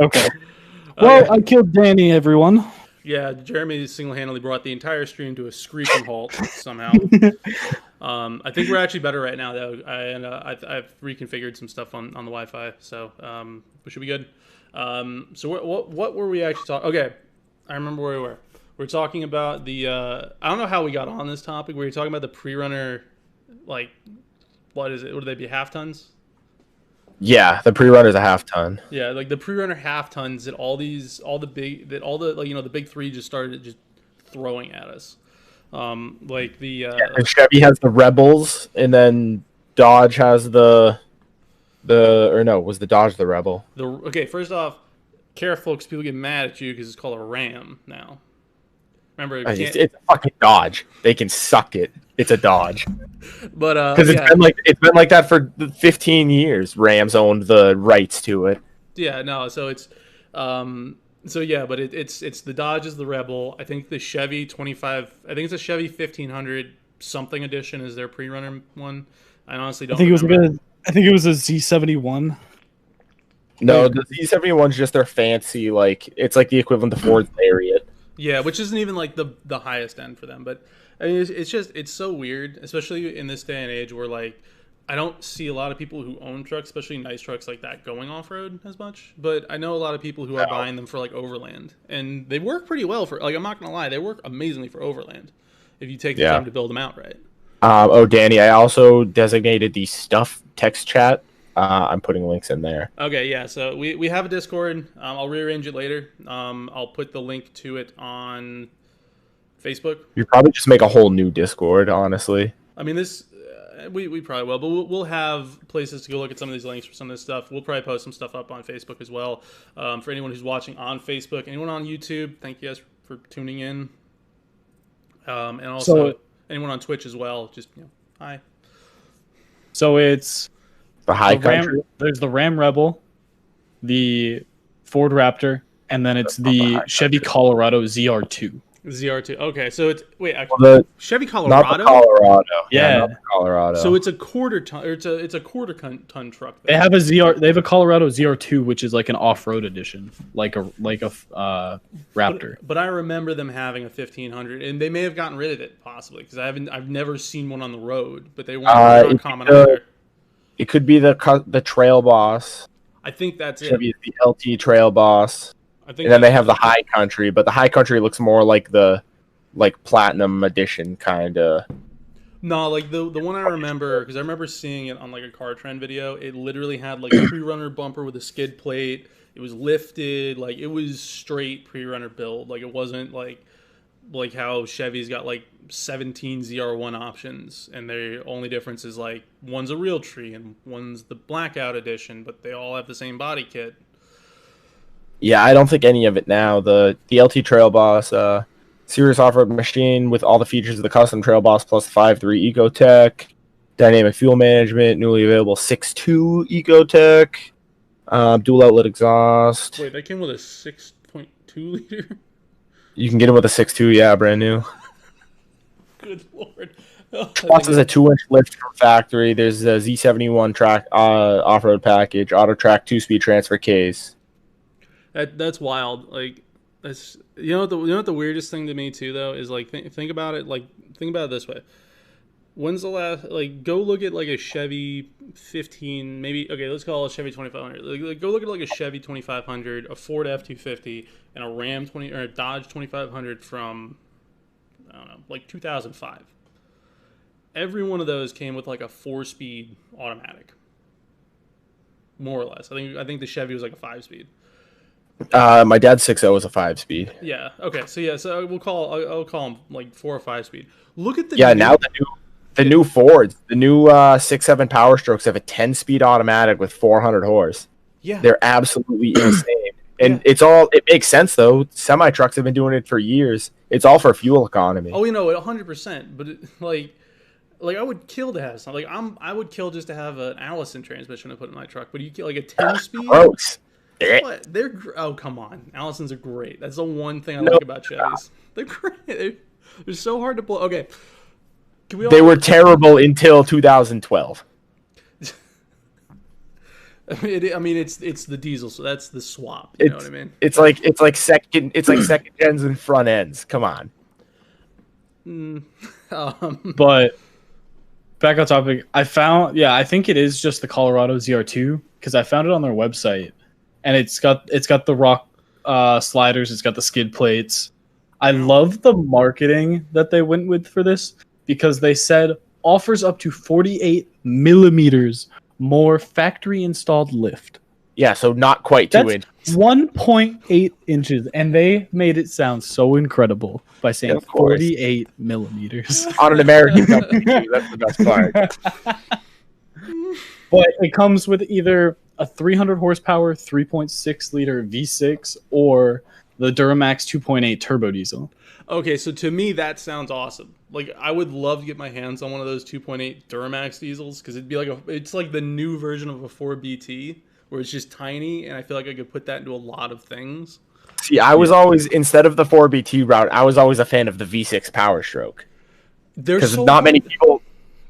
Okay. Well, Okay. I killed Danny, everyone. Yeah, Jeremy single-handedly brought the entire stream to a screeching halt somehow. I think we're actually better right now, though. I've reconfigured some stuff on the Wi-Fi, so we should be good. So what were we actually talking? Okay, I remember where we were. We're talking about the. I don't know how we got on this topic. We were talking about the pre-runner, like, what is it? What would they be? Half tons? Yeah, the pre-runner's a half ton. Yeah, like the pre-runner half tons that all the big like the big three just started just throwing at us. Like the And Chevy has the Rebels, and then Dodge has the or no, was the Dodge the Rebel? okay, first off, careful because people get mad at you because it's called a Ram now. Remember, you It's, can't. it's a fucking Dodge. They can suck it. It's a Dodge But because yeah, it's been like that for 15 years. Rams owned the rights to it. yeah, no. So it's so yeah, but it's the Dodge is the Rebel. I think the Chevy 25. I think it's a Chevy 1500 something edition is their pre-runner one. I honestly don't. I think it was remember. I think it was a Z71. No, the Z71's just their fancy, like it's like the equivalent to Ford's Lariat. Yeah, which isn't even like the highest end for them, but I mean, it's so weird, especially in this day and age where like I don't see a lot of people who own trucks, especially nice trucks like that, going off road as much. But I know a lot of people who are buying them for like overland, and they work pretty well for like I'm not gonna lie, they work amazingly for overland if you take the time to build them out right. Danny, I also designated the stuff text chat. I'm putting links in there. Okay, yeah. So we have a Discord. I'll rearrange it later. I'll put the link to it on Facebook. You probably just make a whole new Discord, honestly. I mean, this we probably will, but we'll have places to go look at some of these links for some of this stuff. We'll probably post some stuff up on Facebook as well. For anyone who's watching on Facebook, anyone on YouTube, thank you guys for tuning in. And also anyone on Twitch as well. Just hi. So it's The high country. There's the Ram Rebel, the Ford Raptor, and then it's the Chevy Colorado ZR2. ZR2. Okay, so it's Chevy Not Colorado. the Colorado. Yeah. Not the Colorado. So it's a quarter ton, or it's a quarter ton truck. They have a Colorado ZR2, which is like an off-road edition, like a Raptor. But I remember them having a 1500, and they may have gotten rid of it possibly because I've never seen one on the road, but they weren't uncommon either. It could be the Trail Boss. I think that's Chevy it. is the LT Trail Boss. I think And then they have the High Country, but the High Country looks more like the Platinum Edition kind of. No, like the one I remember, because I remember seeing it on like a Car Trend video. It literally had like a pre-runner bumper with a skid plate. It was lifted, like it was straight pre-runner build. Like it wasn't like how Chevy's got like 17 ZR1 options, and the only difference is like one's a real tree and one's the blackout edition, but they all have the same body kit. Yeah, I don't think any of it now. The LT Trail Boss, serious off-road machine with all the features of the custom Trail Boss plus 5.3 Ecotech, dynamic fuel management, newly available 6.2 Ecotech, dual outlet exhaust. Wait, that came with a 6.2 liter? You can get it with a 6.2, yeah, brand new. Good lord. Plus is a 2-inch lift from factory. There's a Z71 track off-road package, auto track 2-speed transfer case. That's wild. Like that's what the weirdest thing to me too though is like think about it this way. When's the last go look at like a Chevy 15 maybe let's call it a Chevy 2500. Like go look at like a Chevy 2500, a Ford F250, and a Ram 20 or a Dodge 2500 from I don't know like 2005. Every one of those came with like a 4-speed automatic, more or less. I think the Chevy was like a 5-speed. My dad's 6.0 is a 5-speed. Yeah. Okay. So I'll call them like 4 or 5-speed. Look at the now the new Fords, the new 6.7 Power Strokes have a 10-speed automatic with 400 horse. Yeah. They're absolutely insane, and it makes sense though. Semi trucks have been doing it for years. It's all for fuel economy. Oh, 100%. But like I would kill to have something. I would kill just to have an Allison transmission to put in my truck. But you kill like a 10-speed. Gross. What? Oh, come on. Allisons are great. That's the one thing I like about Chevys. They're great. They're so hard to blow. Okay. They were terrible until 2012. I mean, it's the diesel, so that's the swap. You know what I mean? It's like second gens and front ends. Come on. But back on topic, I think it is just the Colorado ZR2 because I found it on their website, and it's got the rock sliders, it's got the skid plates. I love the marketing that they went with for this because they said offers up to 48 millimeters more factory installed lift. Yeah, so not quite 2 That's inches. 1.8 inches, and they made it sound so incredible by saying 48 millimeters on an American company. That's the best part. But it comes with either a 300 horsepower 3.6 liter V6 or the Duramax 2.8 turbo diesel. Okay, so to me that sounds awesome. Like I would love to get my hands on one of those 2.8 Duramax diesels because it'd be it's like the new version of a 4BT where it's just tiny, and I feel like I could put that into a lot of things. See, I was always, instead of the 4BT route, I was always a fan of the V6 Power Stroke. Because many people,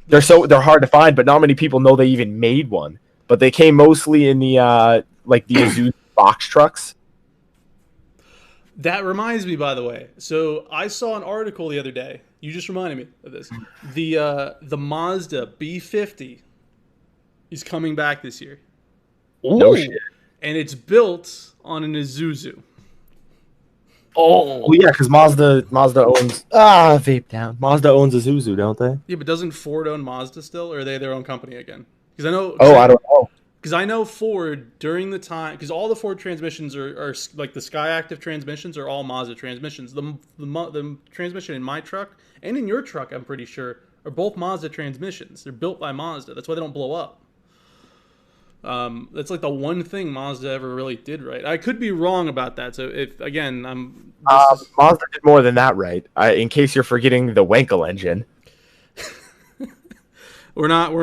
they're hard to find, but not many people know they even made one. But they came mostly in the the Isuzu box trucks. That reminds me, by the way. So I saw an article the other day. You just reminded me of this. The Mazda B50 is coming back this year. Ooh. No shit. And it's built on an Isuzu. Oh, well, yeah, because Mazda owns vape down. Mazda owns Isuzu, don't they? Yeah, but doesn't Ford own Mazda still, or are they their own company again? Because I know. I don't know. Because I know Ford during the time, because all the Ford transmissions are like the Skyactiv transmissions are all Mazda transmissions. The transmission in my truck and in your truck, I'm pretty sure, are both Mazda transmissions. They're built by Mazda. That's why they don't blow up. That's like the one thing Mazda ever really did right. I could be wrong about that. So if again, Mazda did more than that right. In case you're forgetting the Wankel engine. We're not.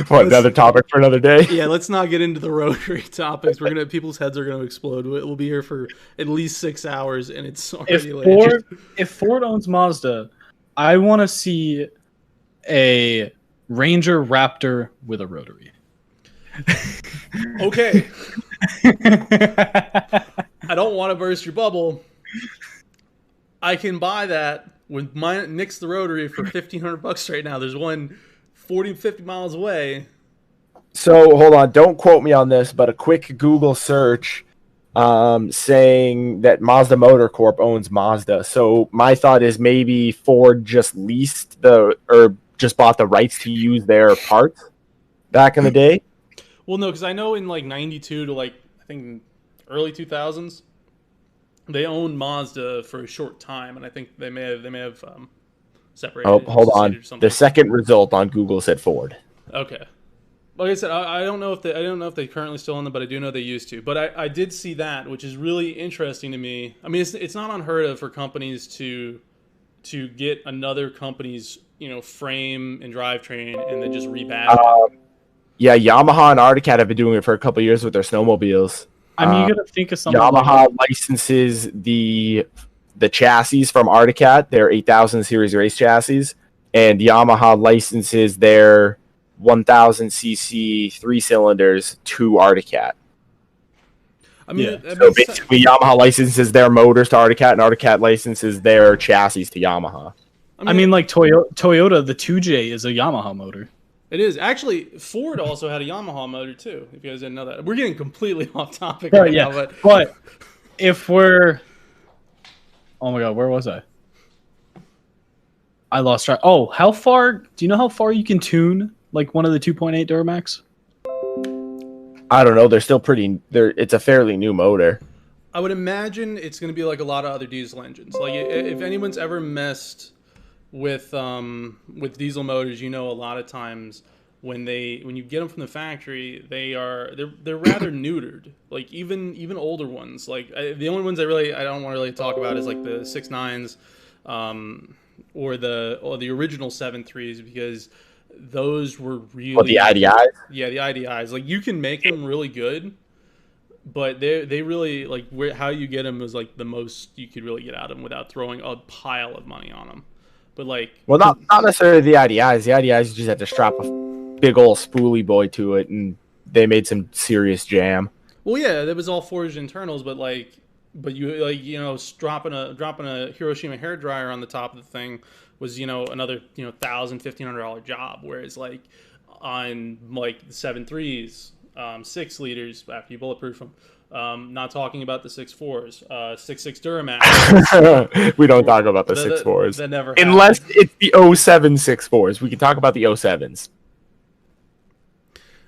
What, another topic for another day? Yeah, let's not get into the rotary topics. People's heads are gonna explode. We'll be here for at least 6 hours, and it's already late. If Ford owns Mazda, I want to see a Ranger Raptor with a rotary. Okay. I don't want to burst your bubble. I can buy that with my nix the rotary for $1,500 right now. There's one 40, 50 miles away. So hold on, don't quote me on this, but a quick Google search saying that Mazda Motor Corp owns Mazda. So my thought is maybe Ford just just bought the rights to use their parts back in the day. Well, no, because I know in like 92 to I think early 2000s, they owned Mazda for a short time, and I think they may have separated. Oh, hold on. The second result on Google said Ford. Okay. Like I said, I don't know if they currently still own them, but I do know they used to. But I did see that, which is really interesting to me. I mean, it's not unheard of for companies to get another company's frame and drivetrain and then just rebadge it. Yeah, Yamaha and Arctic have been doing it for a couple of years with their snowmobiles. I mean, you got to think of something. Yamaha licenses the chassis from Arctic, their 8000 series race chassis, and Yamaha licenses their 1000cc 3-cylinders to Arctic. I mean, so basically, Yamaha licenses their motors to Arctic, and Arctic licenses their chassis to Yamaha. I mean, like Toyota, the 2J is a Yamaha motor. It is. Actually, Ford also had a Yamaha motor, too, if you guys didn't know that. We're getting completely off topic right now. But if we're... Oh, my God, where was I? I lost track. Oh, how far... Do you know how far you can tune, like, one of the 2.8 Duramax? I don't know. They're still pretty... It's a fairly new motor. I would imagine it's going to be like a lot of other diesel engines. Like, if anyone's ever messed with diesel motors, a lot of times when you get them from the factory, they're rather neutered. Like even older ones, like the only ones I don't want to really talk about is like the 6.9s, or the original 7.3s, because those were really the IDIs. Yeah, the IDIs. Like you can make them really good, but they really how you get them is like the most you could really get out of them without throwing a pile of money on them. But not necessarily the IDIs. The IDIs you just have to strap a big old spoolie boy to it, and they made some serious jam. Well, yeah, that was all forged internals, but you dropping a Hiroshima hairdryer on the top of the thing was another $1,000-$1,500 job, whereas like on like the 7.3s, 6 liters after you bulletproof them. Not talking about the 6.4s, 6.6 Duramax. We don't talk about the 6.4s. That never happened. Unless it's the 07 6.4s. We can talk about the 07s.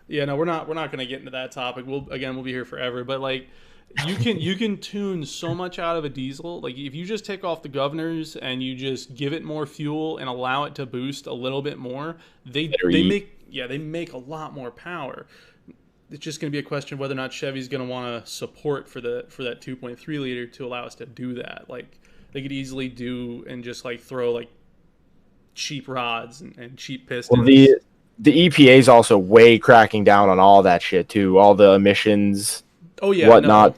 Yeah, no, we're not going to get into that topic. We'll be here forever. But like, you can tune so much out of a diesel. Like if you just take off the governors and you just give it more fuel and allow it to boost a little bit more, they make a lot more power. It's just going to be a question of whether or not Chevy's going to want to support for that 2.3 liter to allow us to do that. Like they could easily do and just like throw like cheap rods and cheap pistons. Well, the EPA is also way cracking down on all that shit too, all the emissions, whatnot.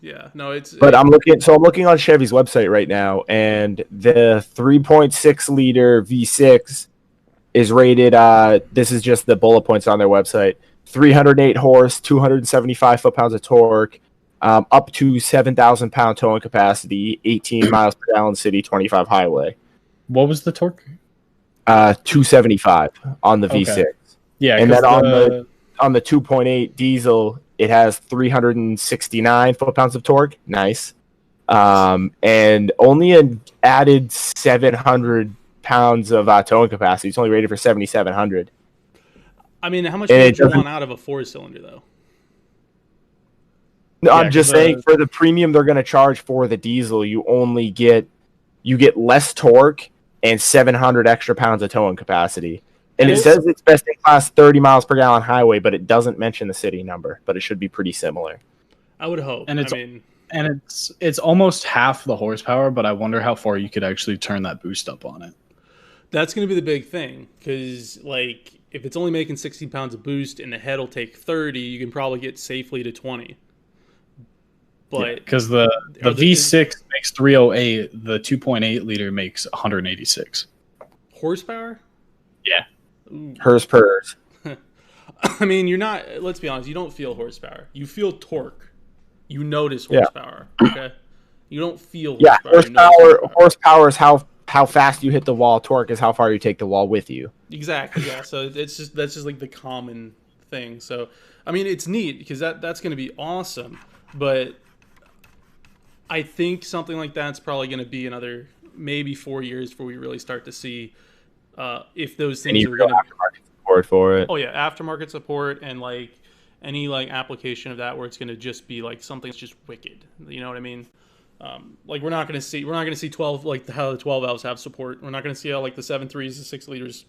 But I'm looking on Chevy's website right now, and the 3.6 liter V6 is rated. This is just the bullet points on their website. 308 horse, 275 foot-pounds of torque, up to 7,000 pound towing capacity, 18 miles per gallon city, 25 highway. What was the torque? 275 on the V6. Yeah, and then on the 2.8 diesel, it has 369 foot-pounds of torque. Nice. And only an added 700 pounds of towing capacity. It's only rated for 7,700. I mean, how much would you want out of a 4-cylinder, though? No, I'm just saying for the premium they're going to charge for the diesel, you get less torque and 700 extra pounds of towing capacity. And it says it's best in class 30 miles per gallon highway, but it doesn't mention the city number, but it should be pretty similar. I would hope. And it's almost half the horsepower, but I wonder how far you could actually turn that boost up on it. That's going to be the big thing, because like if it's only making 16 pounds of boost and the head will take 30, you can probably get safely to 20. But because the V6 makes 308, the 2.8 liter makes 186 horsepower. Yeah, hers purrs. I mean, let's be honest, you don't feel horsepower. You feel torque. You notice horsepower. Yeah. Okay, you don't feel horsepower. Horsepower is how fast you hit the wall. Torque is how far you take the wall with you. Exactly. Yeah. So that's just like the common thing. So I mean, it's neat because that's going to be awesome. But I think something like that's probably going to be another maybe 4 years before we really start to see if those things are going to aftermarket support for it. Oh yeah, aftermarket support and like any like application of that where it's going to just be like something that's just wicked. You know what I mean? Like we're not going to see 12 like how the 12 valves have support. We're not going to see how like the 7.3s, the 6 liters.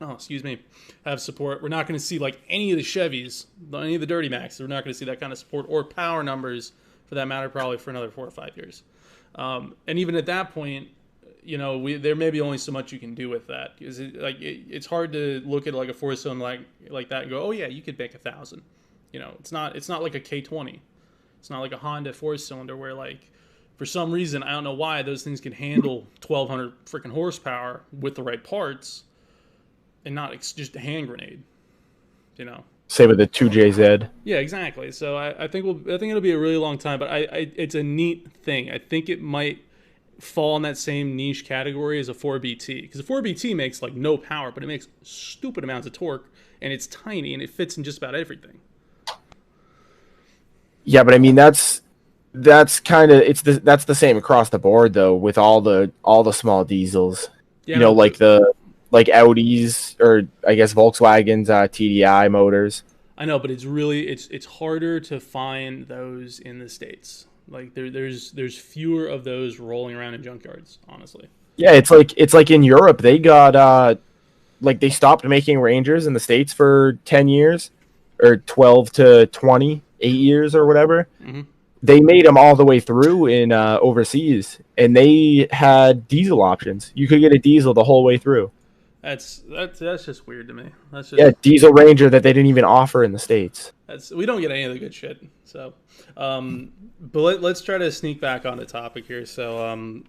Oh, excuse me, have support. We're not going to see like any of the Chevys, any of the Dirty Max. We're not going to see that kind of support or power numbers for that matter, probably for another 4 or 5 years. And even at that point, there may be only so much you can do with that because it's hard to look at like a 4-cylinder like that and go, oh yeah, you could make 1,000. It's not like a K20. It's not like a Honda 4-cylinder where like for some reason I don't know why those things can handle 1,200 freaking horsepower with the right parts and not just a hand grenade. Say with the 2JZ. Yeah, exactly. So I think it'll be a really long time, but it's a neat thing. I think it might fall in that same niche category as a 4BT because a 4BT makes like no power, but it makes stupid amounts of torque and it's tiny and it fits in just about everything. Yeah, but I mean that's kind of that's the same across the board though with all the small diesels. Yeah, like Audis or I guess Volkswagen's TDI motors. I know, but it's harder to find those in the States. Like there's fewer of those rolling around in junkyards, honestly. Yeah, it's like in Europe they got they stopped making Rangers in the States for 10 years or 12 to 28 years or whatever. Mm-hmm. They made them all the way through in overseas, and they had diesel options. You could get a diesel the whole way through. That's just weird to me. That's just, diesel Ranger that they didn't even offer in the States. We don't get any of the good shit. So, but let's try to sneak back on the topic here. So,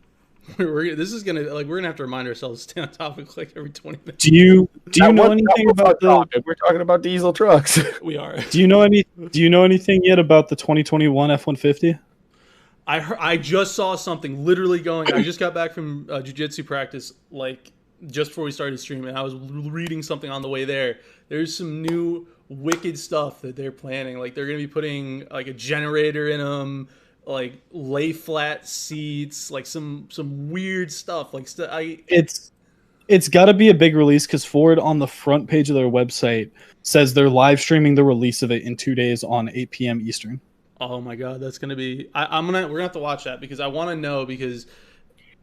This is gonna we're gonna have to remind ourselves to stay on topic like every 20 minutes. Do you know anything about the? We're talking about diesel trucks. We are. Do you know anything yet about the 2021 F-150? I just saw something literally going. I just got back from jiu-jitsu practice like just before we started streaming. I was reading something on the way there. There's some new wicked stuff that they're planning. Like they're gonna be putting like a generator in them, like lay flat seats, like some weird stuff. Like It's got to be a big release because Ford on the front page of their website says they're live streaming the release of it in 2 days on 8 p.m. Eastern. Oh my god, that's gonna be. We're gonna have to watch that because I want to know because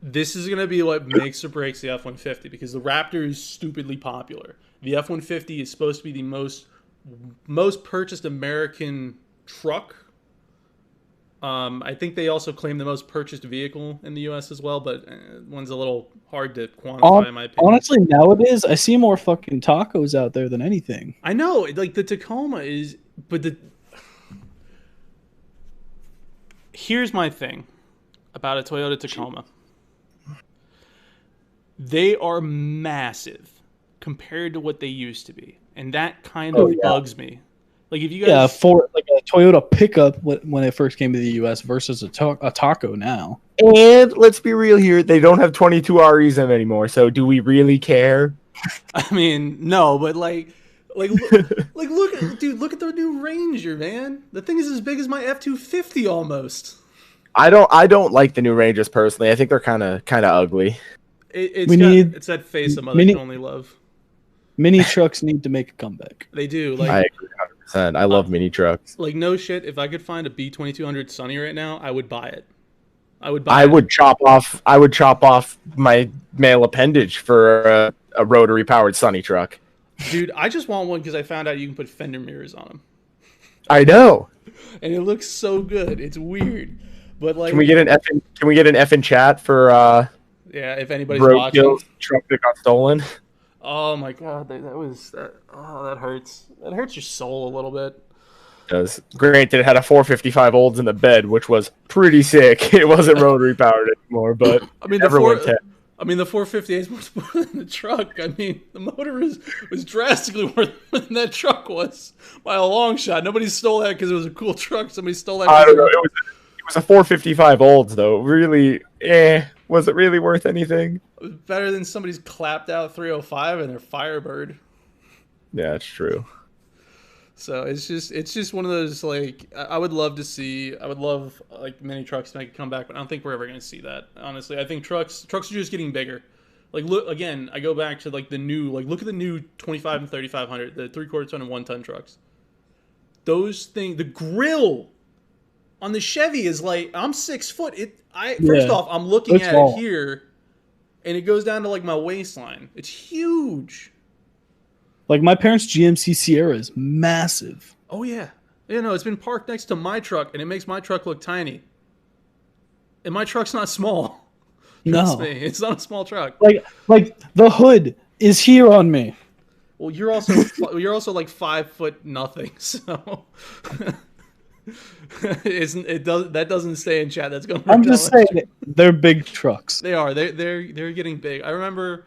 this is gonna be what makes or breaks the F-150 because the Raptor is stupidly popular. The F-150 is supposed to be the most purchased American truck. I think they also claim the most purchased vehicle in the U.S. as well, but one's a little hard to quantify in my opinion. Honestly, nowadays I see more fucking tacos out there than anything. I know, like the Tacoma is, but here's my thing about a Toyota Tacoma. They are massive compared to what they used to be, and that kind of bugs me. Like if you guys, for like a Toyota pickup when it first came to the U.S. versus a taco now. And let's be real here, they don't have 22 REs in them anymore. So do we really care? I mean, no, but look at the new Ranger, man. The thing is as big as my F-250 almost. I don't like the new Rangers personally. I think they're kind of ugly. It's that face a mother can only love. Mini trucks need to make a comeback. They do. I agree 100%. I love mini trucks. Like no shit, if I could find a B2200 Sunny right now, I would buy it. I would chop off my male appendage for a rotary powered Sunny truck. Dude, I just want one because I found out you can put fender mirrors on them. I know. And it looks so good. It's weird. But like, can we get an F in chat for yeah, if anybody's watching truck that got stolen? Oh my god, that hurts. That hurts your soul a little bit. It does. Granted, it had a 455 olds in the bed, which was pretty sick. It wasn't rotary powered anymore, but I mean, the 458 is much more than the truck. I mean, the motor was drastically more than that truck was by a long shot. Nobody stole that because it was a cool truck. Somebody stole that. I don't know. It was a 455 olds though. Really, was it really worth anything? It was better than somebody's clapped out 305 and their Firebird. Yeah, it's true. So it's just one of those, like, I would love like mini trucks to make a comeback, but I don't think we're ever going to see that. Honestly, I think trucks are just getting bigger. Like, look again, I go back to like the new, like look at the new 25 and 3500, the 3/4 ton and 1 ton trucks. Those things, the grill on the Chevy is like, I'm 6 foot. First off, I'm looking at it here, and it goes down to like my waistline. It's huge. Like my parents' GMC Sierra is massive. Oh yeah, it's been parked next to my truck, and it makes my truck look tiny. And my truck's not small. Trust me, it's not a small truck. Like the hood is here on me. Well, you're also like 5 foot nothing, so that doesn't stay in chat. That's going. I'm just saying they're big trucks. They are. They're getting big. I remember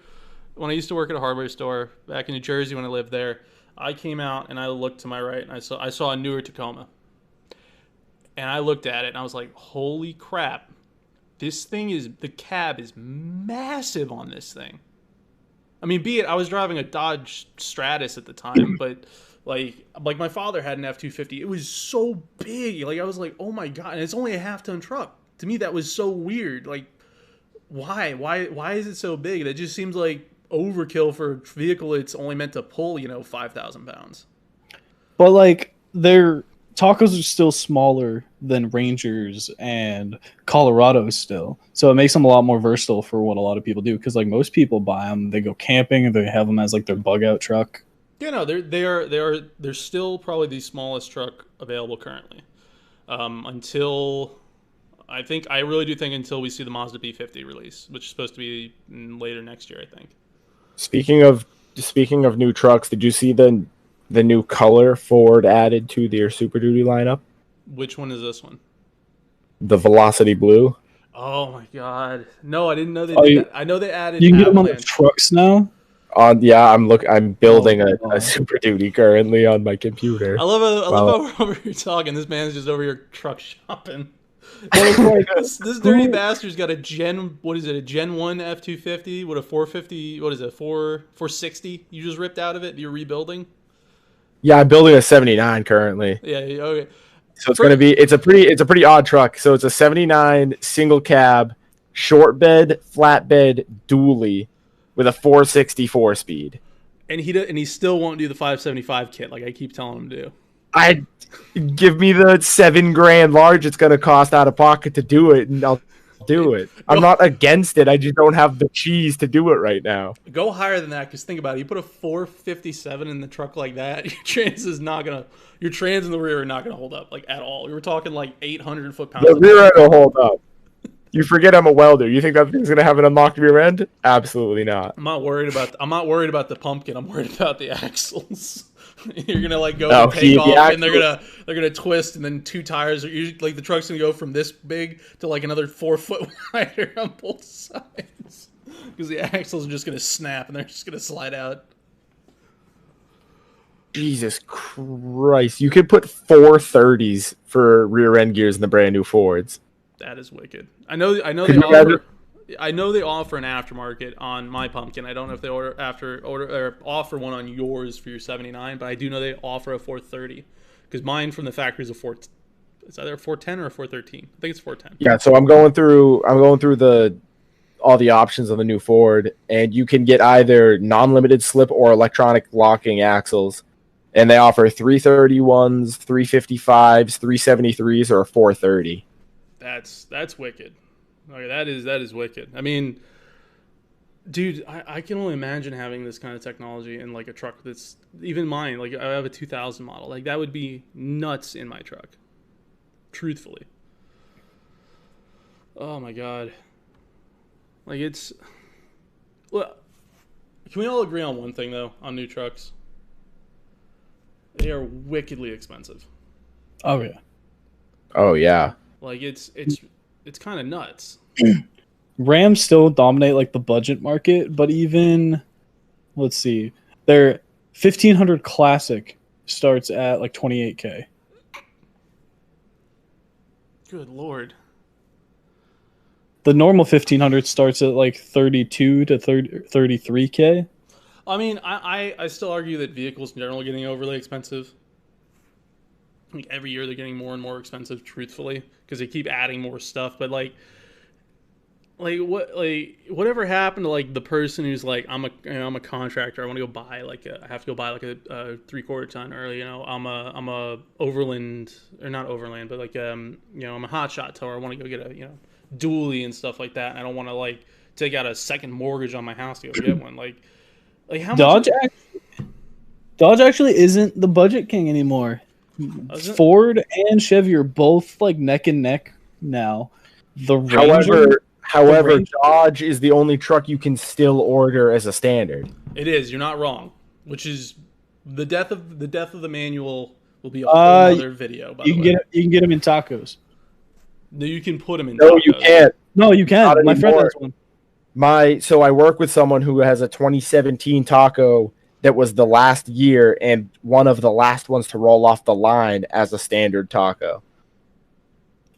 when I used to work at a hardware store back in New Jersey when I lived there. I came out and I looked to my right and I saw a newer Tacoma, and I looked at it and I was like, "Holy crap! The cab is massive on this thing." I mean, I was driving a Dodge Stratus at the time, but like my father had an F-250. It was so big. Like I was like, oh my god! And it's only a half-ton truck. To me, that was so weird. Like, why is it so big? That just seems like overkill for a vehicle it's only meant to pull 5,000 pounds. But like their tacos are still smaller than Rangers and Colorados still, so it makes them a lot more versatile for what a lot of people do, because like most people buy them, they go camping and they have them as like their bug out truck. They're still probably the smallest truck available currently, until I really do think until we see the Mazda B50 release, which is supposed to be later next year, I think. Speaking of new trucks, did you see the new color Ford added to their Super Duty lineup? Which one is this one? The Velocity Blue. Oh my god! No, I didn't know they Oh, did that. I know they added you can get them on the avalanche. trucks now. Yeah, I'm building Oh, a Super Duty currently on my computer. I love Well, how over here talking. This man's just over here truck shopping. Well, it's like This dirty bastard's got a Gen. What is it? A Gen 1 F250 with a 450. What is it? 460. You just ripped out of it. You're rebuilding. yeah, I'm building a 79 currently. Yeah. Okay. So it's a pretty odd truck. So it's a 79 single cab, short bed, flatbed, dually with a 464 speed. And he still won't do the 575 kit like I keep telling him to do. I give me the $7,000 large it's gonna cost out of pocket to do it, and I'll do it. I'm not against it. I just don't have the cheese to do it right now. Go higher than that, because think about it. You put a 457 in the truck like that, your trans in the rear are not gonna hold up like at all. We were talking like 800 foot-pounds. The rear end will hold up. You forget I'm a welder. You think that thing's gonna have an unlocked rear end? Absolutely not. I'm not worried about the pumpkin. I'm worried about the axles. You're gonna like go and take off, and they're gonna twist, and then two tires are usually like the truck's gonna go from this big to like another 4 foot wider on both sides because the axles are just gonna snap and they're just gonna slide out. Jesus Christ! You could put 430s for rear end gears in the brand new Fords. That is wicked. I know they offer an aftermarket on my pumpkin. I don't know if they offer one on yours for your 79, but I do know they offer a 430 because mine from the factory is a 4. It's either a 410 or a 413. I think it's 410. Yeah, so I'm going through all the options on the new Ford, and you can get either non-limited slip or electronic locking axles, and they offer 331s, 355s, 373s, or a 430. That's wicked. Okay, that is wicked. I mean, dude, I can only imagine having this kind of technology in like a truck that's even mine. Like I have a 2000 model. Like that would be nuts in my truck. Truthfully. Oh my god. Like it's. Well, can we all agree on one thing though? On new trucks, they are wickedly expensive. Oh yeah. Oh yeah. Like it's kind of nuts. Rams still dominate like the budget market, but even let's see, their 1500 Classic starts at like 28K. Good lord. The normal 1500 starts at like 32 to 33K. I mean, I still argue that vehicles in general are getting overly expensive. Like every year they're getting more and more expensive, truthfully, because they keep adding more stuff. But whatever happened to like the person who's like, I'm a contractor, I want to go buy I have to go buy like a 3/4 ton, or I'm a overland, or not overland, but like I'm a hotshot tower, I want to go get a dually and stuff like that, and I don't want to like take out a second mortgage on my house to go get one. Like how much Dodge actually isn't the budget king anymore. Ford and Chevy are both like neck and neck now. However, Dodge is the only truck you can still order as a standard. It is. You're not wrong. Which is the death of the manual will be a whole other video. By the way, you can get them in tacos. No, you can put them in. No, tacos. you can't. No, you can. My friend has one. So I work with someone who has a 2017 Taco that was the last year and one of the last ones to roll off the line as a standard Taco.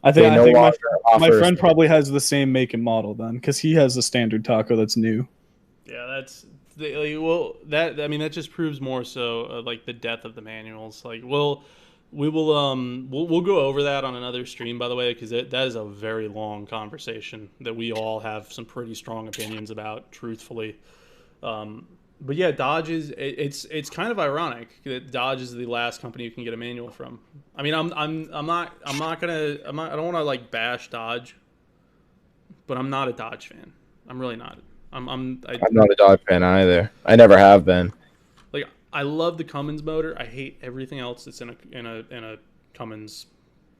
I think my friend probably has the same make and model then, because he has a standard Taco that's new. Yeah, that just proves more so like the death of the manuals. Like, we'll go over that on another stream, by the way, because that is a very long conversation that we all have some pretty strong opinions about, truthfully. But yeah, Dodge it's kind of ironic that Dodge is the last company you can get a manual from. I mean, I don't want to like bash Dodge, but I'm not a Dodge fan. I'm really not. I'm not a Dodge fan either. I never have been. Like, I love the Cummins motor. I hate everything else that's in a Cummins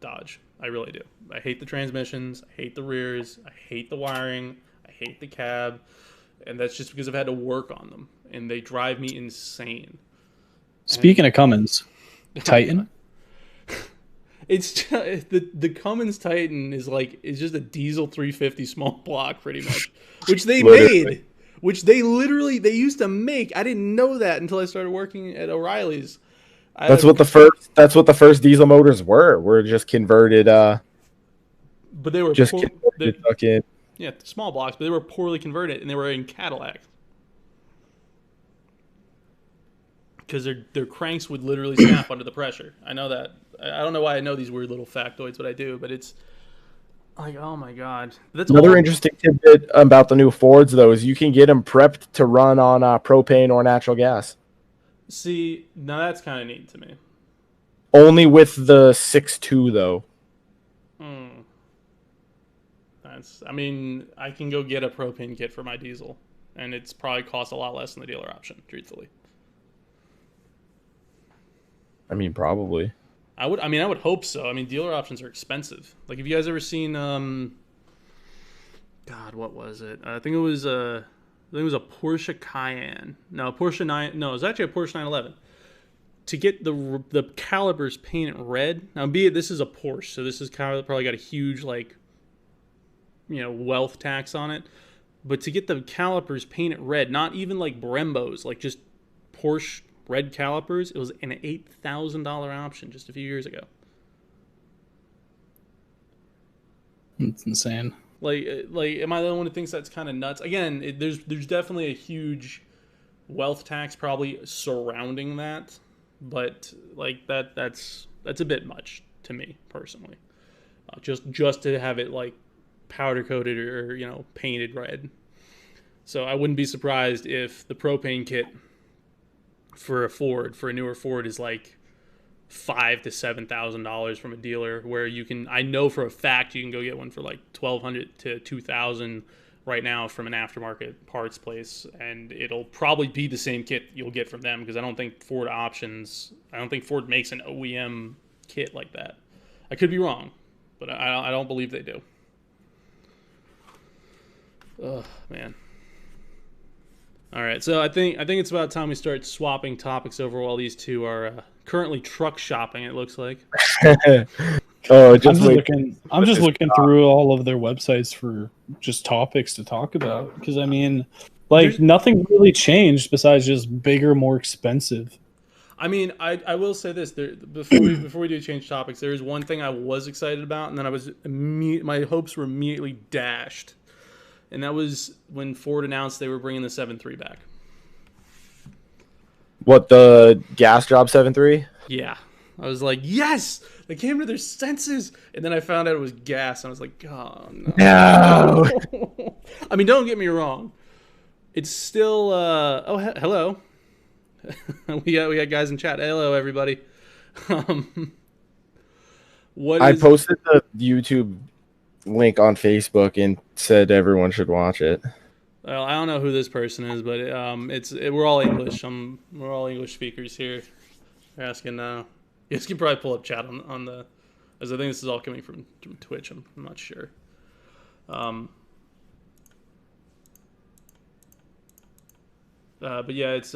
Dodge. I really do. I hate the transmissions. I hate the rears. I hate the wiring. I hate the cab. And that's just because I've had to work on them, and they drive me insane. Speaking of Cummins, Titan. It's just, the Cummins Titan is just a diesel 350 small block pretty much, which they made, which they used to make. I didn't know that until I started working at O'Reilly's. That's what the first diesel motors were just converted. But they were fucking small blocks, but they were poorly converted, and they were in Cadillac because their cranks would literally snap under the pressure. I know that. I don't know why I know these weird little factoids, but I do. But it's like, oh my god, that's another interesting tidbit about the new Fords, though, is you can get them prepped to run on propane or natural gas. See, now that's kind of neat to me. Only with the 6.2, though. I mean, I can go get a propane kit for my diesel, and it's probably cost a lot less than the dealer option, truthfully. I mean, probably. I would hope so. I mean, dealer options are expensive. Like, have you guys ever seen? God, what was it? I think it was a Porsche Cayenne. No, Porsche 9. No, it was actually a Porsche 911. To get the calipers painted red. Now, be it this is a Porsche, so this is probably got a huge wealth tax on it. But to get the calipers painted red, not even like Brembos, like just Porsche red calipers, it was an $8,000 option just a few years ago. It's insane. Like, am I the only one who thinks that's kind of nuts? Again, there's definitely a huge wealth tax probably surrounding that, but like that's a bit much to me personally. Just to have it like powder coated or painted red. So I wouldn't be surprised if the propane kit for a newer Ford is like $5,000 to $7,000 from a dealer, where I know for a fact you can go get one for like $1,200 to $2,000 right now from an aftermarket parts place, and it'll probably be the same kit you'll get from them, because I don't think Ford makes an OEM kit like that. I could be wrong, but I don't believe they do. Oh man. All right, so I think it's about time we start swapping topics over while these two are currently truck shopping. It looks like. I'm just looking through all of their websites for just topics to talk about, because I mean, nothing really changed besides just bigger, more expensive. I mean, I will say this: before we do change topics, there is one thing I was excited about, and then my hopes were immediately dashed. And that was when Ford announced they were bringing the 7.3 back. What, the gas job 7.3? Yeah. I was like, yes! They came to their senses! And then I found out it was gas, and I was like, oh, no. No! I mean, don't get me wrong. It's still, hello. we got guys in chat. Hello, everybody. I posted the YouTube link on Facebook and said everyone should watch it. Well, I don't know who this person is, but we're all English. We're all English speakers here. They're asking now. You guys can probably pull up chat on the, as I think this is all coming from Twitch. I'm not sure. But yeah, it's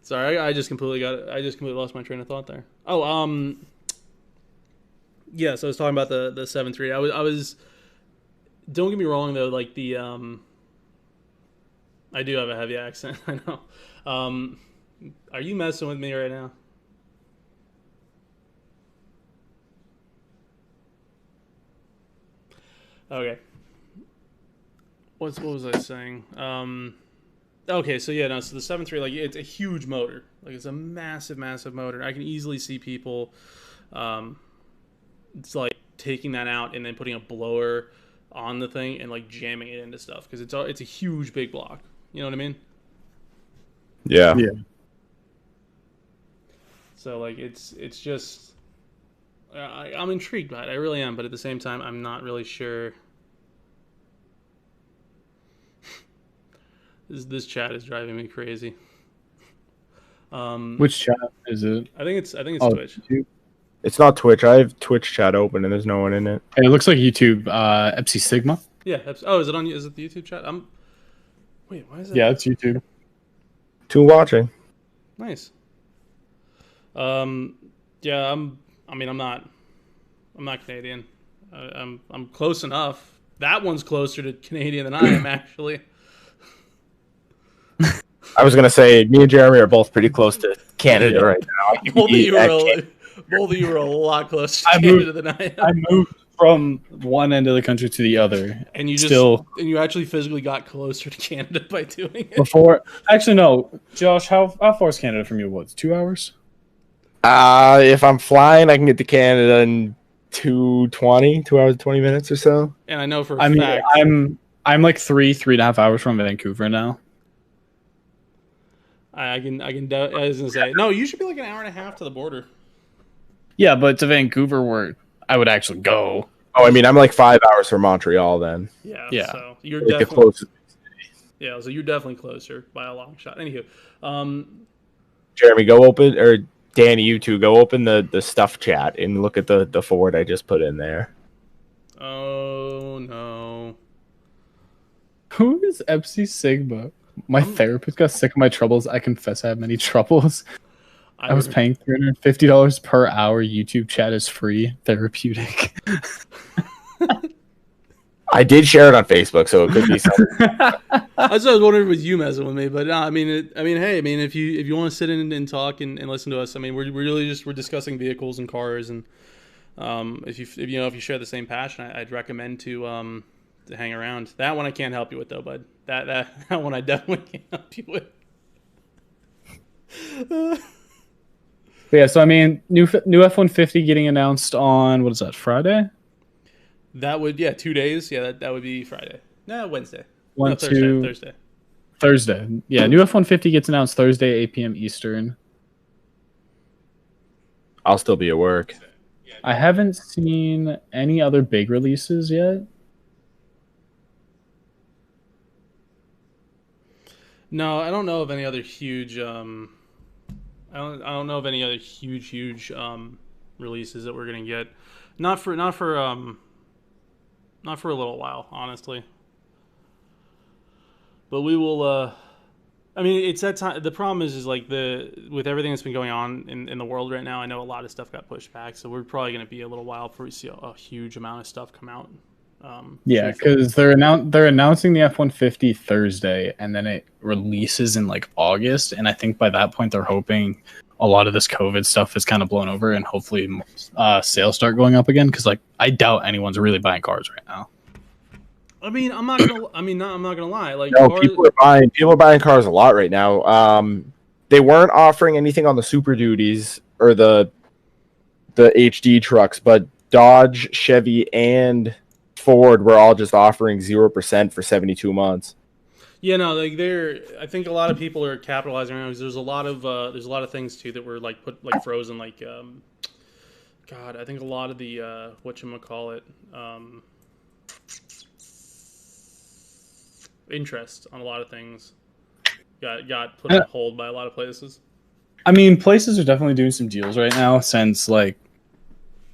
sorry, I just completely lost my train of thought there. Oh, yeah, so I was talking about the 7.3. I was. Don't get me wrong though. Like I do have a heavy accent. I know. Are you messing with me right now? Okay. What was I saying? Okay, so yeah, no. So the 7.3, like, it's a huge motor. Like, it's a massive, massive motor. I can easily see people. It's like taking that out and then putting a blower on the thing and like jamming it into stuff, because it's a huge big block. You know what I mean? Yeah. So like it's just I'm intrigued by it. I really am, but at the same time I'm not really sure. This chat is driving me crazy. Which chat is it? I think it's Twitch. YouTube? It's not Twitch. I have Twitch chat open and there's no one in it. Hey, it looks like YouTube. Epsi Sigma. Yeah. Oh, is it the YouTube chat? Wait, why is that? Yeah, it's YouTube. Two watching. Nice. Yeah, I mean, I'm not. I'm not Canadian. I'm close enough. That one's closer to Canadian than I am, actually. I was gonna say me and Jeremy are both pretty close to Canada right now. I can Both of be you at both of you are a lot closer to I Canada moved. than I I am. moved from one end of the country to the other. And Still you actually physically got closer to Canada by doing it. before. Actually, no. Josh, how far is Canada from your woods? 2 hours. If I'm flying, I can get to Canada in 2 hours 20 minutes or so. And I know for a I mean, fact. I'm like 3.5 hours from Vancouver now. I was gonna say no. You should be like an hour and a half to the border. Yeah, but to Vancouver, where I would actually go. Oh, I mean, I'm like 5 hours from Montreal then. Yeah. Yeah. So you're Like the definitely closest. yeah. So you're definitely closer by a long shot. Anywho, Jeremy, go open, or Danny, you two, go open the stuff chat and look at the forward I just put in there. oh no. Who is Epsi Sigma? My therapist got sick of my troubles. I confess I have many troubles. I was paying $350 per hour. YouTube chat is free. Therapeutic. I did share it on Facebook, so it could be something. That's what I was wondering if it was you messing with me, but I mean, hey, I mean, if you want to sit in and talk and listen to us, I mean, we're really we're discussing vehicles and cars, and if you share the same passion, I'd recommend to hang around. That one I can't help you with though, bud. That one I definitely can't help you with. But yeah, so I mean, new F-150 getting announced on, what is that, Friday? That would 2 days. Yeah, that would be Friday. No, Wednesday. One, no, Thursday. two, Thursday. Thursday. Yeah, new F-150 gets announced Thursday, 8 p.m. Eastern. I'll still be at work. I haven't seen any other big releases yet. No, I don't know of any other huge. I don't know of any other huge releases that we're gonna get. Not for a little while, honestly. But we will. I mean, it's that time. The problem is like with everything that's been going on in the world right now. I know a lot of stuff got pushed back, so we're probably gonna be a little while before we see a huge amount of stuff come out. Yeah, because they're announcing the F-150 Thursday, and then it releases in like August, and I think by that point they're hoping a lot of this COVID stuff is kind of blown over, and hopefully sales start going up again. Because like I doubt anyone's really buying cars right now. I mean, I'm not gonna lie. Like, No, people are buying cars a lot right now. They weren't offering anything on the Super Duties or the HD trucks, but Dodge, Chevy, and Ford were all just offering 0% for 72 months. Yeah, no, like I think a lot of people are capitalizing on it because there's a lot of things too that were like put like frozen, like God, I think a lot of the whatchamacallit, interest on a lot of things got put on hold by a lot of places. I mean, places are definitely doing some deals right now since like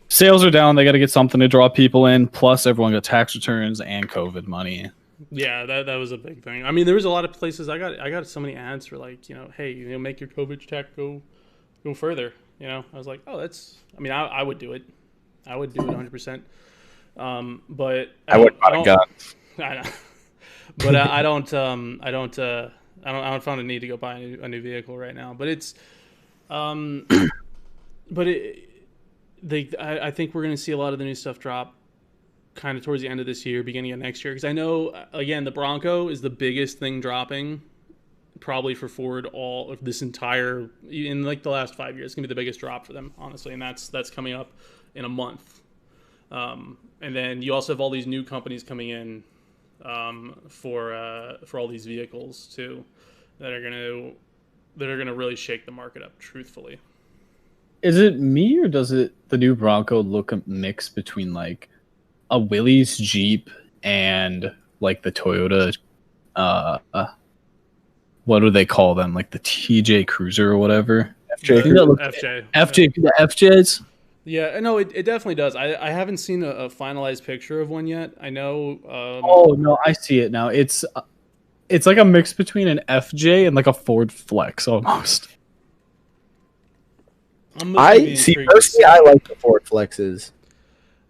sales are down. They got to get something to draw people in. Plus, everyone got tax returns and COVID money. Yeah, that was a big thing. I mean, there was a lot of places. I got so many ads for like, hey, make your COVID check go further. I was like, oh, that's. I mean, I would do it. I would do it 100%. But I would buy a gun. I know. But I don't find a need to go buy a new vehicle right now. But it's, I think we're going to see a lot of the new stuff drop kind of towards the end of this year, beginning of next year. Because I know, again, the Bronco is the biggest thing dropping probably for Ford all of this entire, in like the last 5 years. It's going to be the biggest drop for them, honestly. And that's coming up in a month. And then you also have all these new companies coming in for all these vehicles too that are gonna really shake the market up, truthfully. Is it me or does the new Bronco look a mix between like a Willys Jeep and like the Toyota what do they call them, like the TJ Cruiser or whatever? FJ. The FJs. Yeah, no, it definitely does. I haven't seen a finalized picture of one yet. I know. Oh no, I see it now. It's like a mix between an FJ and like a Ford Flex almost. I'm mostly I see intrigued to personally, I like the Ford Flexes.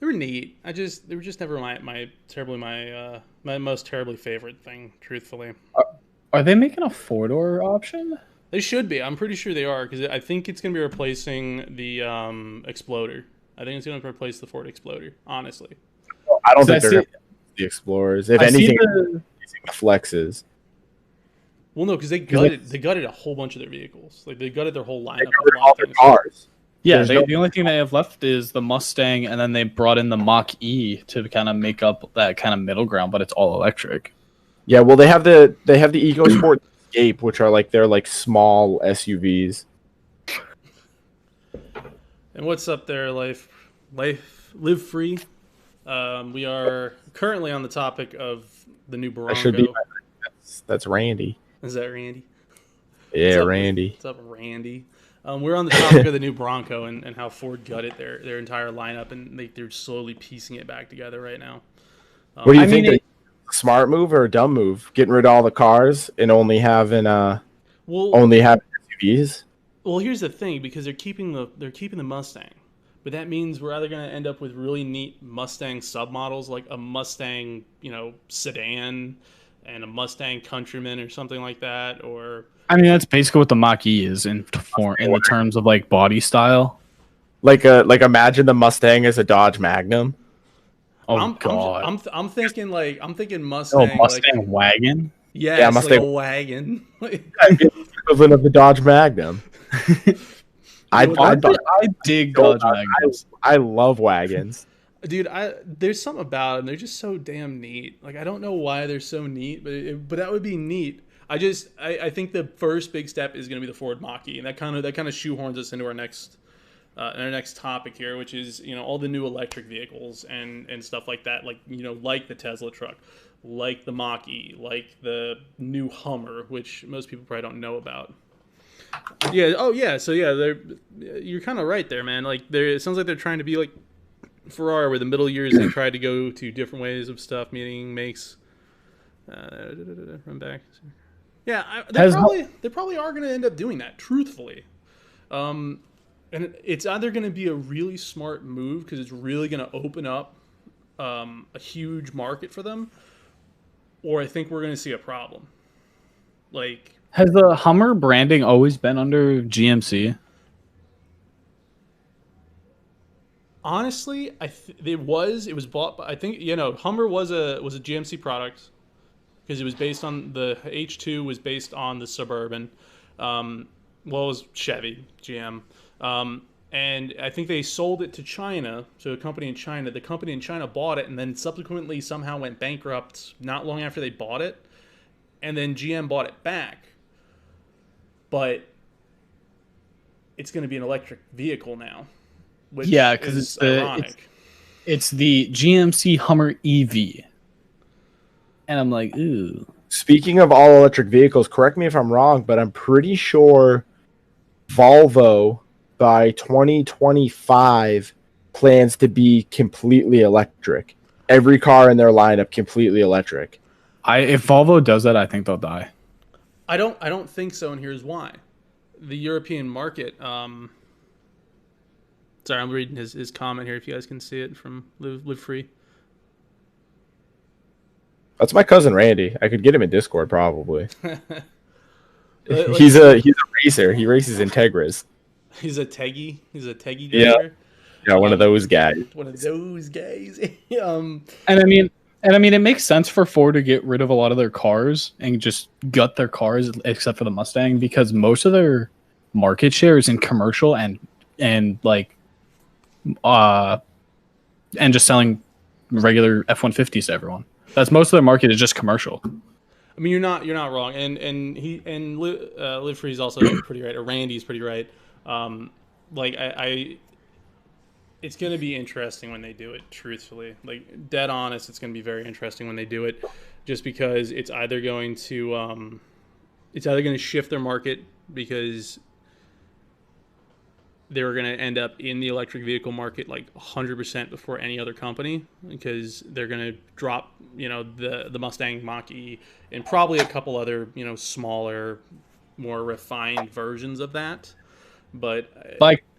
They were neat. They were just never my most terribly favorite thing. Truthfully, Are they making a four-door option? they should be. I'm pretty sure they are because I think it's going to be replacing the Exploder. I think it's going to replace the Ford Exploder. Honestly, I don't 'Cause think they're going to the Explorers. If I see anything, the the Flexes. well, no, because they gutted a whole bunch of their vehicles. Like they gutted their whole They lineup of covered a lot all of their things. cars. yeah. There's no The only thing they have left is the Mustang, and then they brought in the Mach E to kind of make up that kind of middle ground, but it's all electric. Yeah, well, they have the EcoSport Escape, which are like they're like small SUVs. And what's up there, live free? We are currently on the topic of the new That should be. Bronco. That's Randy. Is that Randy? Yeah, Randy. What's up, Randy? We're on the topic of the new Bronco and how Ford gutted their entire lineup, and they're slowly piecing it back together right now. What do you I think? mean, A smart move or a dumb move? Getting rid of all the cars and only having Well, SUVs. well, here's the thing, because they're keeping the Mustang, but that means we're either going to end up with really neat Mustang submodels, like a Mustang, sedan, and a Mustang Countryman or something like that, or I mean, that's basically what the Mach E is in the terms of like body style. Like imagine the Mustang as a Dodge Magnum. Oh God! I'm thinking Oh, Mustang, Mustang wagon. yes, Yeah, like Mustang. a wagon. Equivalent of the Dodge Magnum. I I'd dig go- Dodge Magnums. I love wagons. Dude, there's something about them. They're just so damn neat. Like I don't know why they're so neat, but that would be neat. I think the first big step is going to be the Ford Mach-E, and that kind of shoehorns us into our next topic here, which is all the new electric vehicles and stuff like that, like like the Tesla truck, like the Mach-E, like the new Hummer, which most people probably don't know about. Yeah. Oh yeah. So yeah, you're kind of right there, man. Like it sounds like they're trying to be like Ferrari, where the middle years they tried to go to different ways of stuff, meaning makes. Run back. Yeah, they probably are going to end up doing that. Truthfully, and it's either going to be a really smart move because it's really going to open up a huge market for them, or I think we're going to see a problem. Like, Has the Hummer branding always been under GMC? honestly, it was bought by, I think Hummer was a GMC product because it was based on the H2 was based on the Suburban. Well, it was Chevy, GM. And I think they sold it to China, to a company in China. The company in China bought it and then subsequently somehow went bankrupt not long after they bought it. And then GM bought it back. But it's going to be an electric vehicle now. Which Yeah, because is ironic. it's the GMC Hummer EV, and I'm like, ooh. Speaking of all electric vehicles, correct me if I'm wrong, but I'm pretty sure Volvo by 2025 plans to be completely electric. Every car in their lineup completely electric. If Volvo does that, I think they'll die. I don't think so, and here's why. The European market. Sorry, I'm reading his comment here. If you guys can see it from Live Free. That's my cousin Randy. I could get him in Discord probably. Like, he's a racer. He races Integras. He's a Teggy. He's a Teggy Yeah. guy. Yeah, one of those guys. One of those guys. And I mean, it makes sense for Ford to get rid of a lot of their cars and just gut their cars, except for the Mustang, because most of their market share is in commercial and just selling regular F-150s to everyone. That's most of their market is just commercial. I mean, you're not wrong, and Live Free is also pretty right. Or Randy's pretty right. It's going to be interesting when they do it. Truthfully, like dead honest, it's going to be very interesting when they do it, just because it's either going to shift their market because they were going to end up in the electric vehicle market like 100% before any other company, because they're going to drop the Mustang Mach-E and probably a couple other smaller, more refined versions of that. But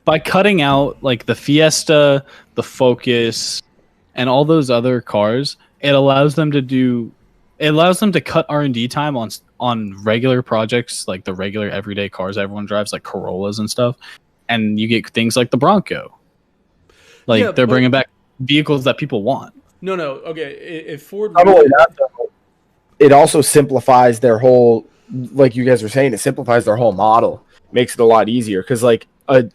by cutting out like the Fiesta, the Focus, and all those other cars, it allows them to cut R&D time on regular projects, like the regular everyday cars everyone drives, like Corollas and stuff, and you get things like the Bronco. Like Yeah, they're but- bringing back vehicles that people want. No, okay. If Ford Not only really, that, though, it also simplifies their whole, like you guys were saying, it simplifies their whole model, makes it a lot easier. Because like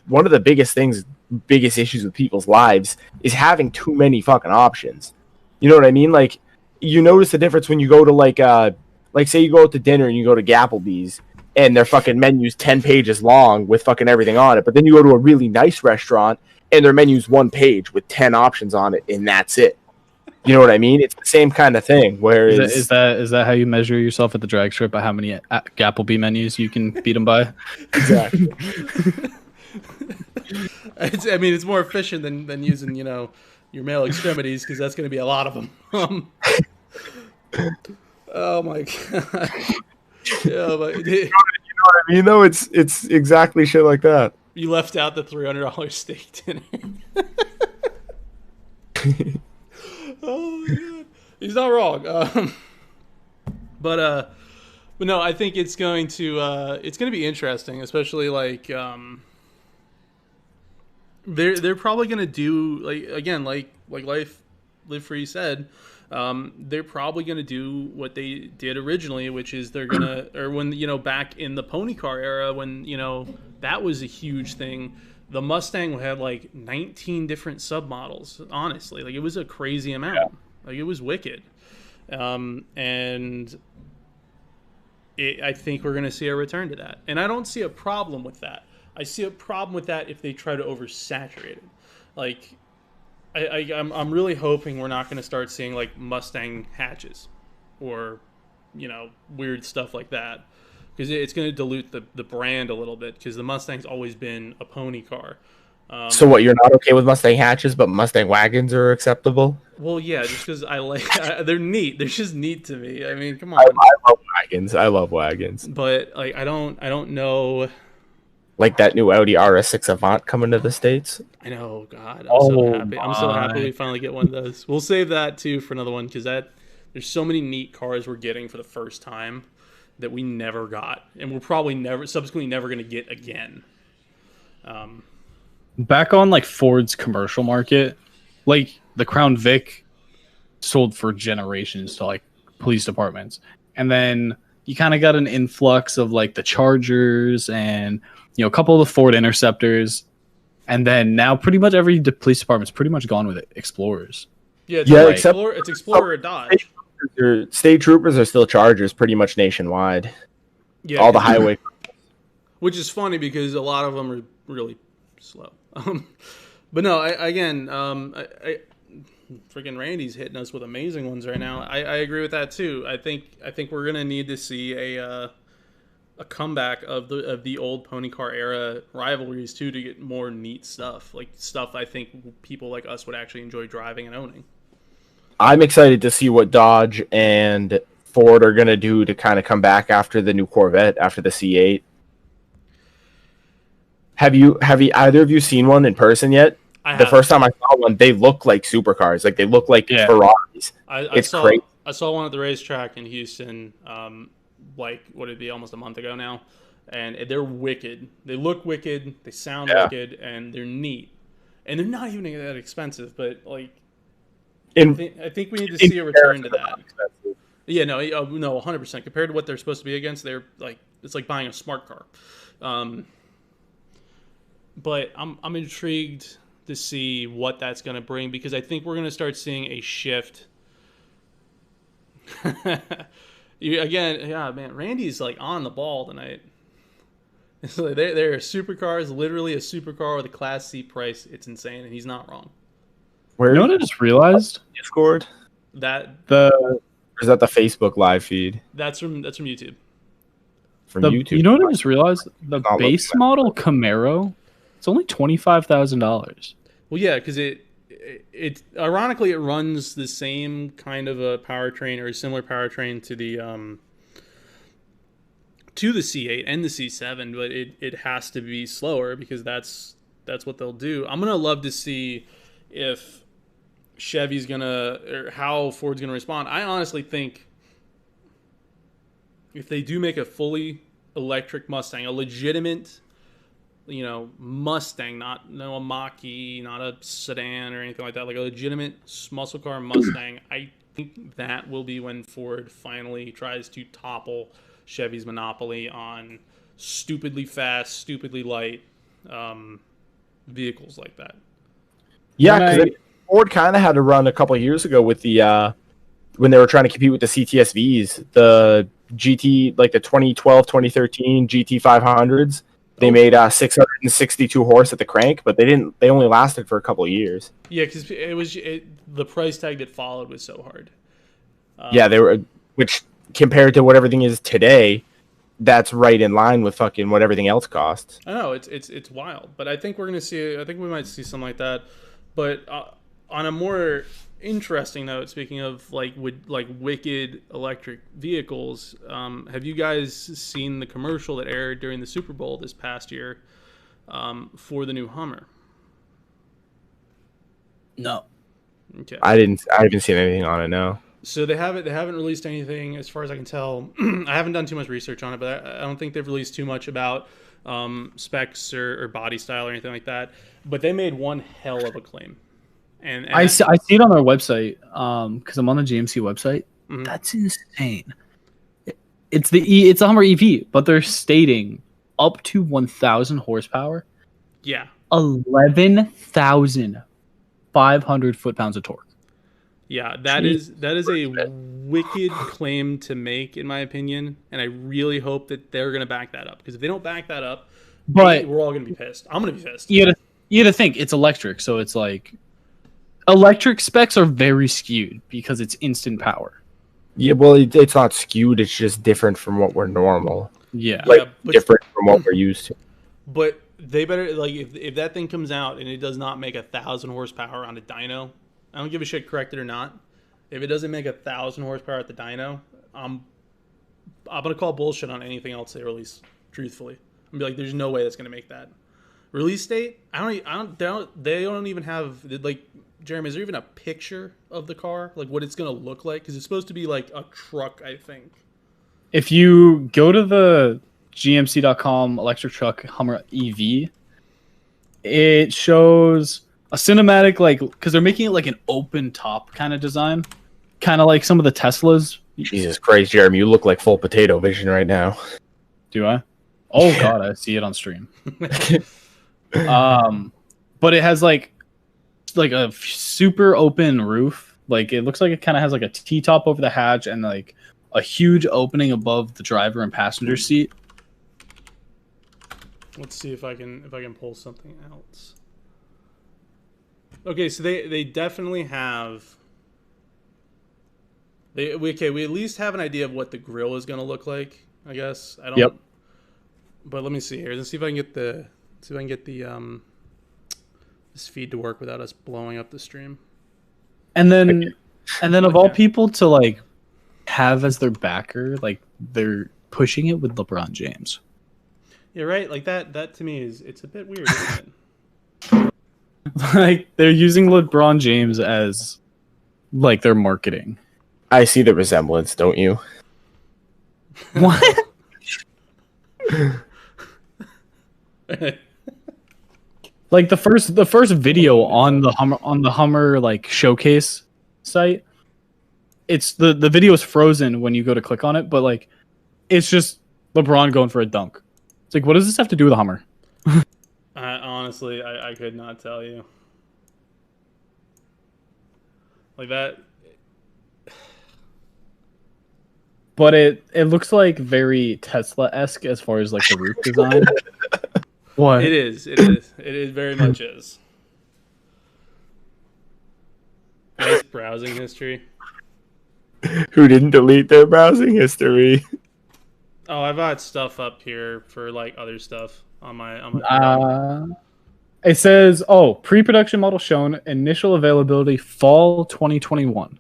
one of the biggest issues with people's lives is having too many fucking options. You know what I mean? Like you notice the difference when you go to like say you go out to dinner and you go to Gapplebee's and their fucking menu's 10 pages long with fucking everything on it, but then you go to a really nice restaurant and their menu's 1 page with 10 options on it and that's it. You know what I mean? It's the same kind of thing. Whereas Is that how you measure yourself at the drag strip, by how many Gapplebee menus you can beat them by? exactly. it's more efficient than using your male extremities, because that's going to be a lot of them. Oh my god! Yeah, but You know what I mean? Though it's exactly shit like that. you left out the $300 steak dinner. Oh my god, he's not wrong. But no, I think it's going to be interesting, especially like they're probably going to do like Live Free said. They're probably going to do what they did originally, which is they're going to, or when, back in the pony car era, when, that was a huge thing. The Mustang had like 19 different submodels, honestly. Like, it was a crazy amount. Yeah. Like, it was wicked. And I think we're going to see a return to that. And I don't see a problem with that. I see a problem with that if they try to oversaturate it. Like, I'm really hoping we're not going to start seeing like Mustang hatches or weird stuff like that, because it's going to dilute the brand a little bit, because the Mustang's always been a pony car. So what, you're not okay with Mustang hatches, but Mustang wagons are acceptable? Well, yeah, just because they're neat. They're just neat to me. I mean, come on. I love wagons. But like, I don't know. Like that new Audi RS6 Avant coming to the States. I know, God, I'm so happy. I'm so happy we finally get one of those. We'll save that too for another one, because there's so many neat cars we're getting for the first time that we never got, and we're probably subsequently never going to get again. Back on like Ford's commercial market, like the Crown Vic sold for generations to like police departments, and then you kind of got an influx of like the Chargers and a couple of the Ford Interceptors, and then now pretty much every police department's pretty much gone with it. Explorers. Yeah, like, it's Explorer or Dodge. State Troopers are still Chargers pretty much nationwide. Yeah, all the highway. Which is funny because a lot of them are really slow. But no, freaking Randy's hitting us with amazing ones right now. I agree with that too. I think we're gonna need to see a comeback of the old pony car era rivalries too, to get more neat stuff, like stuff I think people like us would actually enjoy driving and owning. I'm excited to see what Dodge and Ford are gonna do to kind of come back after the new Corvette, after the C8. Have you either of you seen one in person yet? The first time I saw one, they look like supercars. Like, they look like Ferraris. I saw one at the racetrack in Houston, like, what would it be, almost a month ago now, and they're wicked. They look wicked, they sound wicked, and they're neat. And they're not even that expensive, but like, I think we need to see a return to that. Yeah, no, 100%. Compared to what they're supposed to be against, they're like, it's like buying a smart car. But I'm intrigued to see what that's going to bring, because I think we're going to start seeing a shift. Man, Randy's like on the ball tonight. So they're supercars, literally a supercar with a Class C price. It's insane, and he's not wrong. You know what I just realized? Discord? Or is that the Facebook live feed? That's from YouTube. From YouTube. You know what I just realized? The base model Camaro, it's only $25,000. Well, yeah, because it ironically, it runs the same kind of a powertrain, or a similar powertrain to the C8 and the C7, but it has to be slower, because that's that's what they'll do. I'm gonna love to see if Chevy's gonna, or how Ford's gonna respond. I honestly think if they do make a fully electric Mustang, a legitimate, Mustang, not no a Mach-E, not a sedan or anything like that, like a legitimate muscle car Mustang, I think that will be when Ford finally tries to topple Chevy's monopoly on stupidly fast, stupidly light vehicles like that. Yeah, because Ford kind of had to run a couple of years ago with the when they were trying to compete with the CTSVs, the GT, like the 2012, 2013 GT 500s. They made 662 horse at the crank, but they only lasted for a couple of years. Yeah, because the price tag that followed was so hard. Yeah, they were, which compared to what everything is today, that's right in line with fucking what everything else costs. I know it's wild, but I think we might see something like that. But on a more interesting note, speaking of wicked electric vehicles, have you guys seen the commercial that aired during the Super Bowl this past year for the new Hummer? No. Okay. I haven't seen anything on it. No. So they haven't released anything, as far as I can tell. I haven't done too much research on it, but I don't think they've released too much about specs or body style or anything like that. But they made one hell of a claim. And I see it on their website because I'm on the GMC website. Mm-hmm. That's insane. It's the Hummer EV, but they're stating up to 1,000 horsepower. Yeah. 11,500 foot-pounds of torque. Yeah, that is a wicked claim to make, in my opinion, and I really hope that they're going to back that up, because if they don't back that up, we're all going to be pissed. I'm going to be pissed. You got to think it's electric, so it's like electric specs are very skewed because it's instant power. Yeah, well, it's not skewed. It's just different from what we're normal. Yeah, different from what we're used to. But they better, if that thing comes out and it does not make 1,000 horsepower on a dyno, I don't give a shit, correct it or not. If it doesn't make 1,000 horsepower at the dyno, I'm gonna call bullshit on anything else they release. Truthfully, I'm gonna be like, there's no way that's gonna make that release date. They don't even have, like, Jeremy, is there even a picture of the car, like what it's gonna look like? Because it's supposed to be like a truck, I think. If you go to the GMC.com electric truck Hummer EV, it shows a cinematic, because they're making it like an open top kind of design, kind of like some of the Teslas. Jesus Christ, Jeremy, you look like full potato vision right now. Do I? Oh God, I see it on stream. But it has like a super open roof. Like it looks like it kind of has like a T-top over the hatch and like a huge opening above the driver and passenger seat. Let's see if I can pull something else. Okay, so they definitely have. We at least have an idea of what the grill is going to look like, I guess. I don't. Yep. But let me see here. Let's see if I can get the this feed to work without us blowing up the stream. And then of all people to like have as their backer, like they're pushing it with LeBron James. Yeah, right. Like that to me it's a bit weird, isn't it? Like they're using LeBron James as like their marketing. I see the resemblance, don't you? What? Like the first video on the Hummer like showcase site, it's the video is frozen when you go to click on it, but like it's just LeBron going for a dunk. It's like, what does this have to do with the Hummer? Honestly, I could not tell you. Like that. But it looks like very Tesla-esque as far as like the roof design. What? It is very much is. Nice browsing history. Who didn't delete their browsing history? Oh, I've got stuff up here for like other stuff on my It says, pre-production model shown, initial availability fall 2021.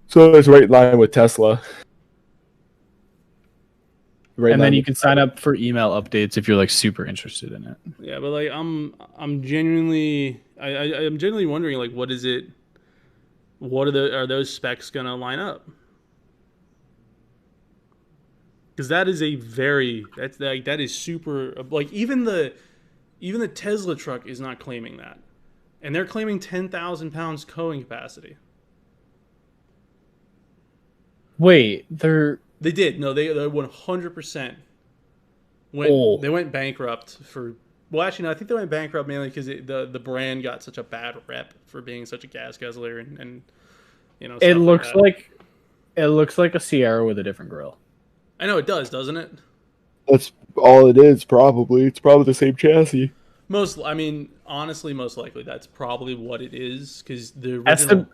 So it's right in line with Tesla. Right and now, then you can sign up for email updates if you're like super interested in it. Yeah, but like I'm genuinely I'm genuinely wondering like what is it? What are those specs gonna line up? Because that is that is super like even the Tesla truck is not claiming that, and they're claiming 10,000 pounds towing capacity. Wait, They did no they 100% they went bankrupt for. Well, actually, no. I think they went bankrupt mainly because the brand got such a bad rep for being such a gas guzzler and it stuff looks like it looks like a Sierra with a different grill. I know it does, doesn't it? that's all it is. Probably it's probably the same chassis. I mean, honestly, most likely that's probably what it is because the original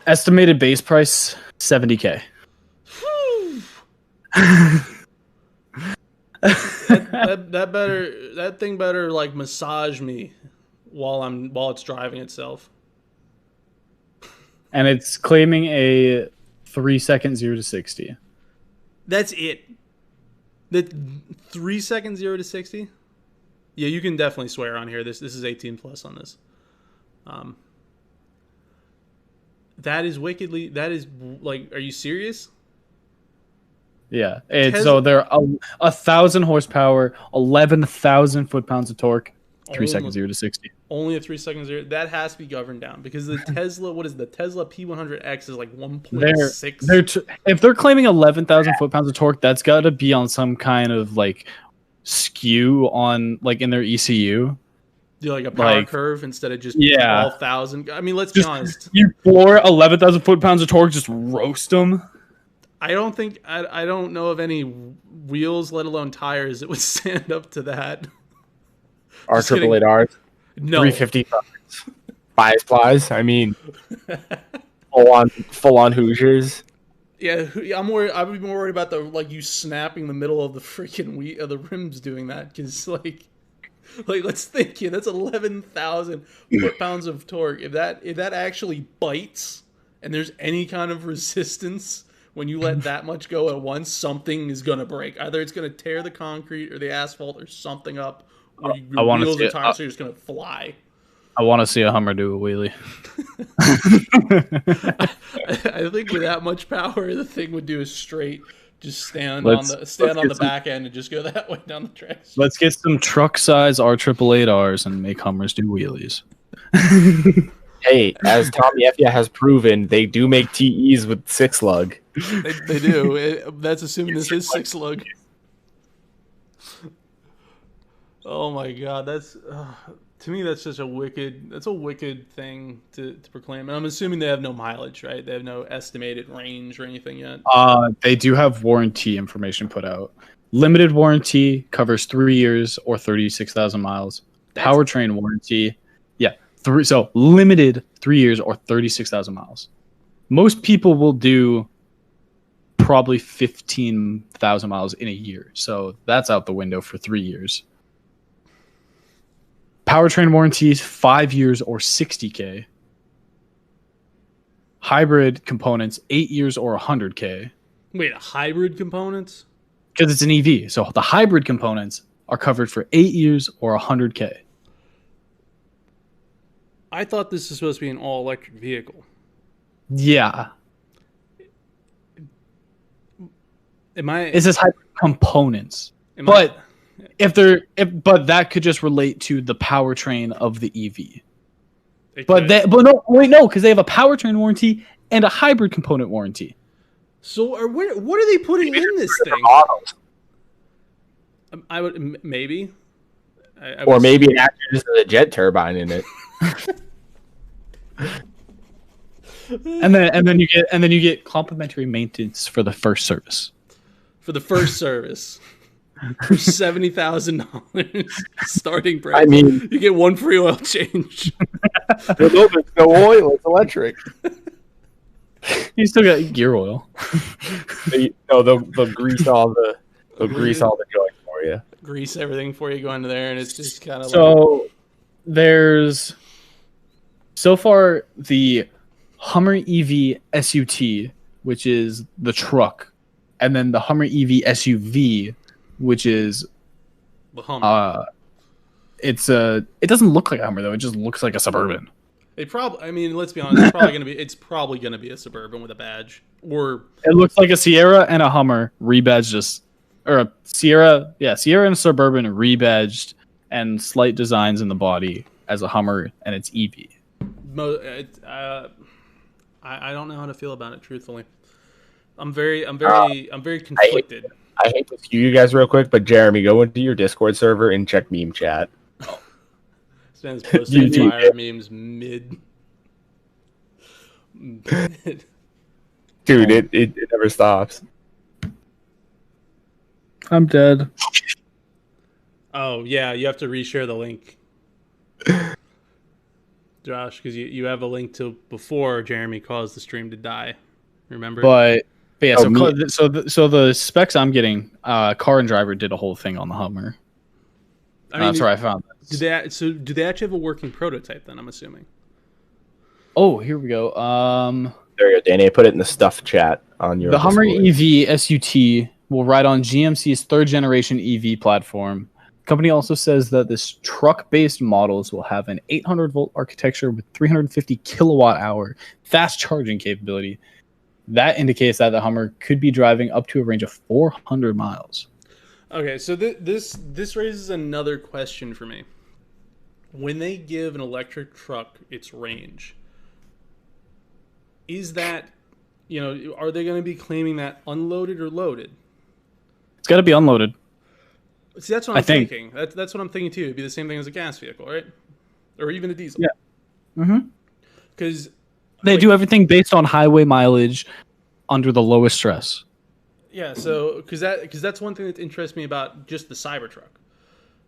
Estimated base price $70K. that thing better like massage me while it's driving itself. And it's claiming a 3-second 0 to 60. That's it. The 3 second 0 to 60. Yeah, you can definitely swear on here. This is 18 plus on this. That is wickedly. That is like. Are you serious? Yeah, so they're 1,000 horsepower, 11,000 foot-pounds of torque, 3-second 0 to 60. Only a 3 second 0. That has to be governed down because the Tesla. What is the Tesla P100X is like 1.6. If they're claiming 11,000 foot-pounds of torque, that's got to be on some kind of like skew on like in their ECU. Do like a power curve instead of just all 1,000. I mean, let's be honest. You floor 11,000 foot-pounds of torque, just roast them. I don't know of any wheels, let alone tires, that would stand up to that. R888Rs, no 350 bias plies. I mean, full on Hoosiers. Yeah, I would be more worried about the like you snapping the middle of the freaking of the rims doing that because like let's think here, that's 11,000 foot-pounds of torque. If that actually bites and there's any kind of resistance. When you let that much go at once, something is going to break. Either it's going to tear the concrete or the asphalt or something up, or your wheels and tires are just going to fly. I want to see a Hummer do a wheelie. I think with that much power, the thing would do a straight, just stand on the back end and just go that way down the track. Let's get some truck size R888Rs and make Hummers do wheelies. Hey, as Tommy Effia has proven, they do make TEs with 6-lug. They do. That's assuming this is 6-lug. Oh my god, that's to me that's such a wicked. That's a wicked thing to proclaim. And I'm assuming they have no mileage, right? They have no estimated range or anything yet. They do have warranty information put out. Limited warranty covers 3 years or 36,000 miles. Powertrain warranty, so limited 3 years or 36,000 miles. Most people will do probably 15,000 miles in a year. So that's out the window for 3 years. Powertrain warranties, 5 years or 60K. Hybrid components, 8 years or 100K. Wait, hybrid components? Because it's an EV. So the hybrid components are covered for 8 years or 100K. I thought this was supposed to be an all-electric vehicle. Yeah. It says hybrid components. But that could just relate to the powertrain of the EV. No, because they have a powertrain warranty and a hybrid component warranty. So what are they putting in this thing? I would maybe. Or maybe it actually just has a jet turbine in it. and then you get complimentary maintenance for the first service. For $70,000 starting price. I mean, you get one free oil change. It's no oil; it's electric. You still got gear oil. They'll grease all the joints for you. Grease everything for you going into there, and it's just kind of there's so far the Hummer EV SUT, which is the truck, and then the Hummer EV SUV, which is The Hummer. it doesn't look like a Hummer though. It just looks like a Suburban. I mean, let's be honest. It's probably gonna be a Suburban with a badge, or It looks like a Sierra and a Hummer rebadged, or a Sierra and a Suburban rebadged, and slight designs in the body as a Hummer and its EV. I don't know how to feel about it. Truthfully, I'm very conflicted. I hate to skew you guys real quick, but Jeremy, go into your Discord server and check meme chat. This man's posting fire memes mid. Dude, it never stops. I'm dead. Oh yeah, you have to reshare the link, Josh, because you have a link to before Jeremy caused the stream to die. Remember? But yeah, Oh, so the specs I'm getting, Car and Driver did a whole thing on the Hummer. I mean, That's where I found that. Do they actually have a working prototype? Then I'm assuming. Oh, here we go. There you go, Danny. I put it in the stuff chat on your. The Hummer Discord. EV SUT will ride on GMC's third generation EV platform. The company also says that this truck-based models will have an 800-volt architecture with 350 kilowatt-hour fast charging capability. That indicates that the Hummer could be driving up to a range of 400 miles. Okay, so this raises another question for me. When they give an electric truck its range, is that, are they going to be claiming that unloaded or loaded? It's got to be unloaded. See, that's what I'm thinking. That's what I'm thinking too. It'd be the same thing as a gas vehicle, right? Or even a diesel. Yeah. Mm-hmm. Because they do everything based on highway mileage under the lowest stress. Yeah, so because that's one thing that interests me about just the Cybertruck,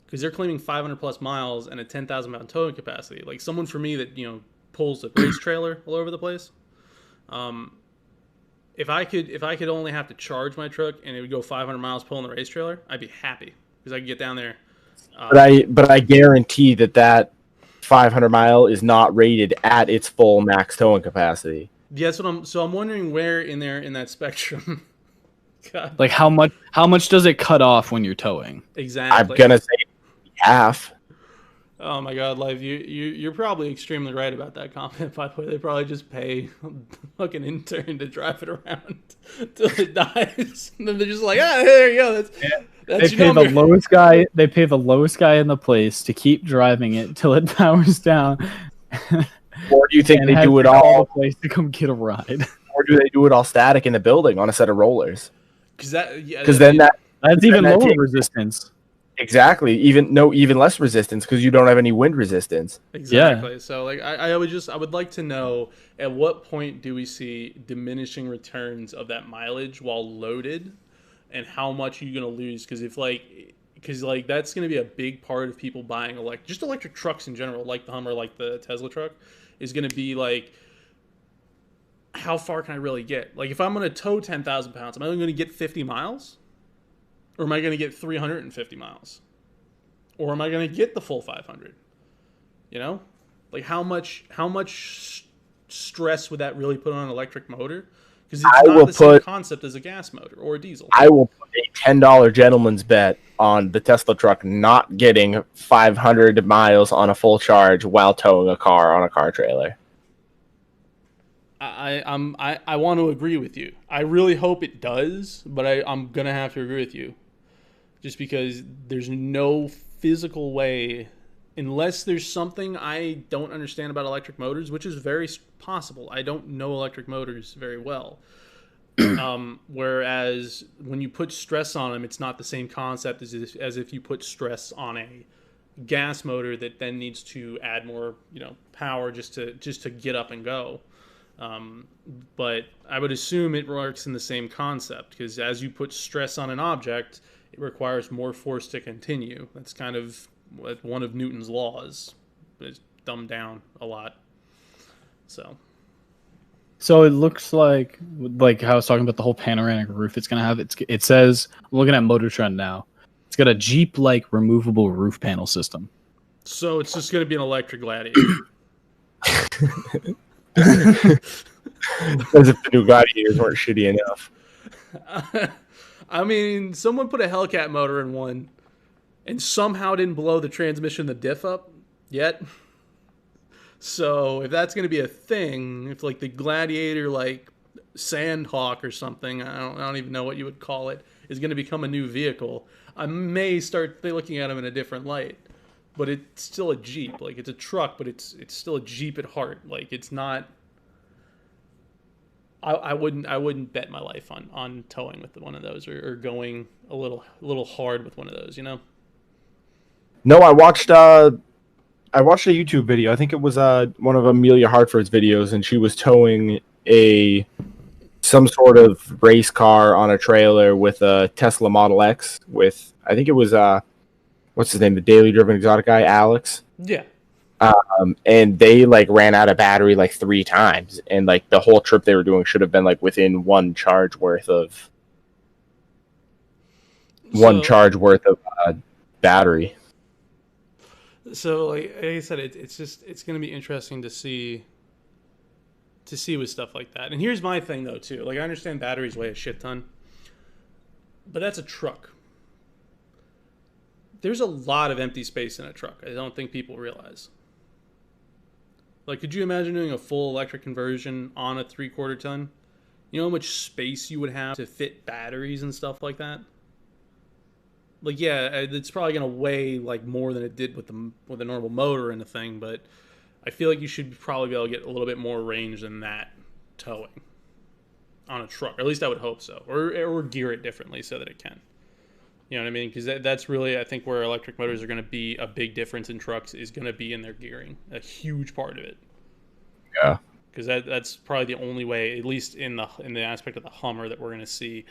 because they're claiming 500 plus miles and a 10,000 pound towing capacity. Like someone for me that pulls a race trailer all over the place. If I could only have to charge my truck and it would go 500 miles pulling the race trailer, I'd be happy because I could get down there. But I guarantee that 500 mile is not rated at its full max towing capacity. Yeah, I'm wondering where in that spectrum. God. Like how much does it cut off when you're towing? Exactly. I'm gonna say half. Oh my God, Live, you're probably extremely right about that comment. By the way, they probably just pay a fucking intern to drive it around till it dies, and then they're just like, there you go. That's they pay the lowest guy. They pay the lowest guy in the place to keep driving it till it powers down. Or do you think they do it all? The place to come get a ride. Or do they do it all static in the building on a set of rollers? Because that's even lower resistance. Exactly. Even less resistance because you don't have any wind resistance. Exactly. Yeah. So I would like to know at what point do we see diminishing returns of that mileage while loaded, and how much are you going to lose? Because that's going to be a big part of people buying electric trucks in general, like the Hummer, like the Tesla truck, is going to be like, how far can I really get? Like if I'm going to tow 10,000 pounds, am I only going to get 50 miles? Or am I going to get 350 miles? Or am I going to get the full 500? Like how much stress would that really put on an electric motor? Because it's not the same concept as a gas motor or a diesel. I will put a $10 gentleman's bet on the Tesla truck not getting 500 miles on a full charge while towing a car on a car trailer. I want to agree with you. I really hope it does, but I'm gonna have to agree with you, just because there's no physical way, unless there's something I don't understand about electric motors, which is very possible. I don't know electric motors very well. Whereas when you put stress on them, it's not the same concept as if you put stress on a gas motor that then needs to add more power just to get up and go. But I would assume it works in the same concept, because as you put stress on an object, it requires more force to continue. That's kind of one of Newton's laws, but it's dumbed down a lot. So it looks like how I was talking about the whole panoramic roof it's going to have. It says, I'm looking at Motor Trend now, it's got a Jeep-like removable roof panel system. So it's just going to be an electric Gladiator. As if the new Gladiators weren't shitty enough. I mean, someone put a Hellcat motor in one and somehow didn't blow the transmission, the diff up yet. So if that's going to be a thing, if like the Gladiator, like Sandhawk or something, I don't even know what you would call it, is going to become a new vehicle, I may start looking at them in a different light. But it's still a Jeep. Like, it's a truck, but it's still a Jeep at heart. Like, it's not. I wouldn't bet my life on towing with one of those, or going a little hard with one of those. You know. No, I watched a YouTube video. I think it was one of Amelia Hartford's videos, and she was towing some sort of race car on a trailer with a Tesla Model X. With, I think it was what's his name, the daily driven exotic guy, Alex. Yeah. And they like ran out of battery like 3 times, and like the whole trip they were doing should have been like within one charge worth of battery. So like I said, it's going to be interesting to see with stuff like that. And here's my thing though too. Like, I understand batteries weigh a shit ton, but that's a truck. There's a lot of empty space in a truck. I don't think people realize. Like, could you imagine doing a full electric conversion on a 3/4 ton? You know how much space you would have to fit batteries and stuff like that? Like, yeah, it's probably going to weigh like more than it did with a normal motor and the thing, but I feel like you should probably be able to get a little bit more range than that towing on a truck. Or at least I would hope so. Or gear it differently so that it can. You know what I mean? Because that's really, I think, where electric motors are going to be a big difference in trucks, is going to be in their gearing. A huge part of it. Yeah. Because that's probably the only way, at least in the aspect of the Hummer, that we're going to see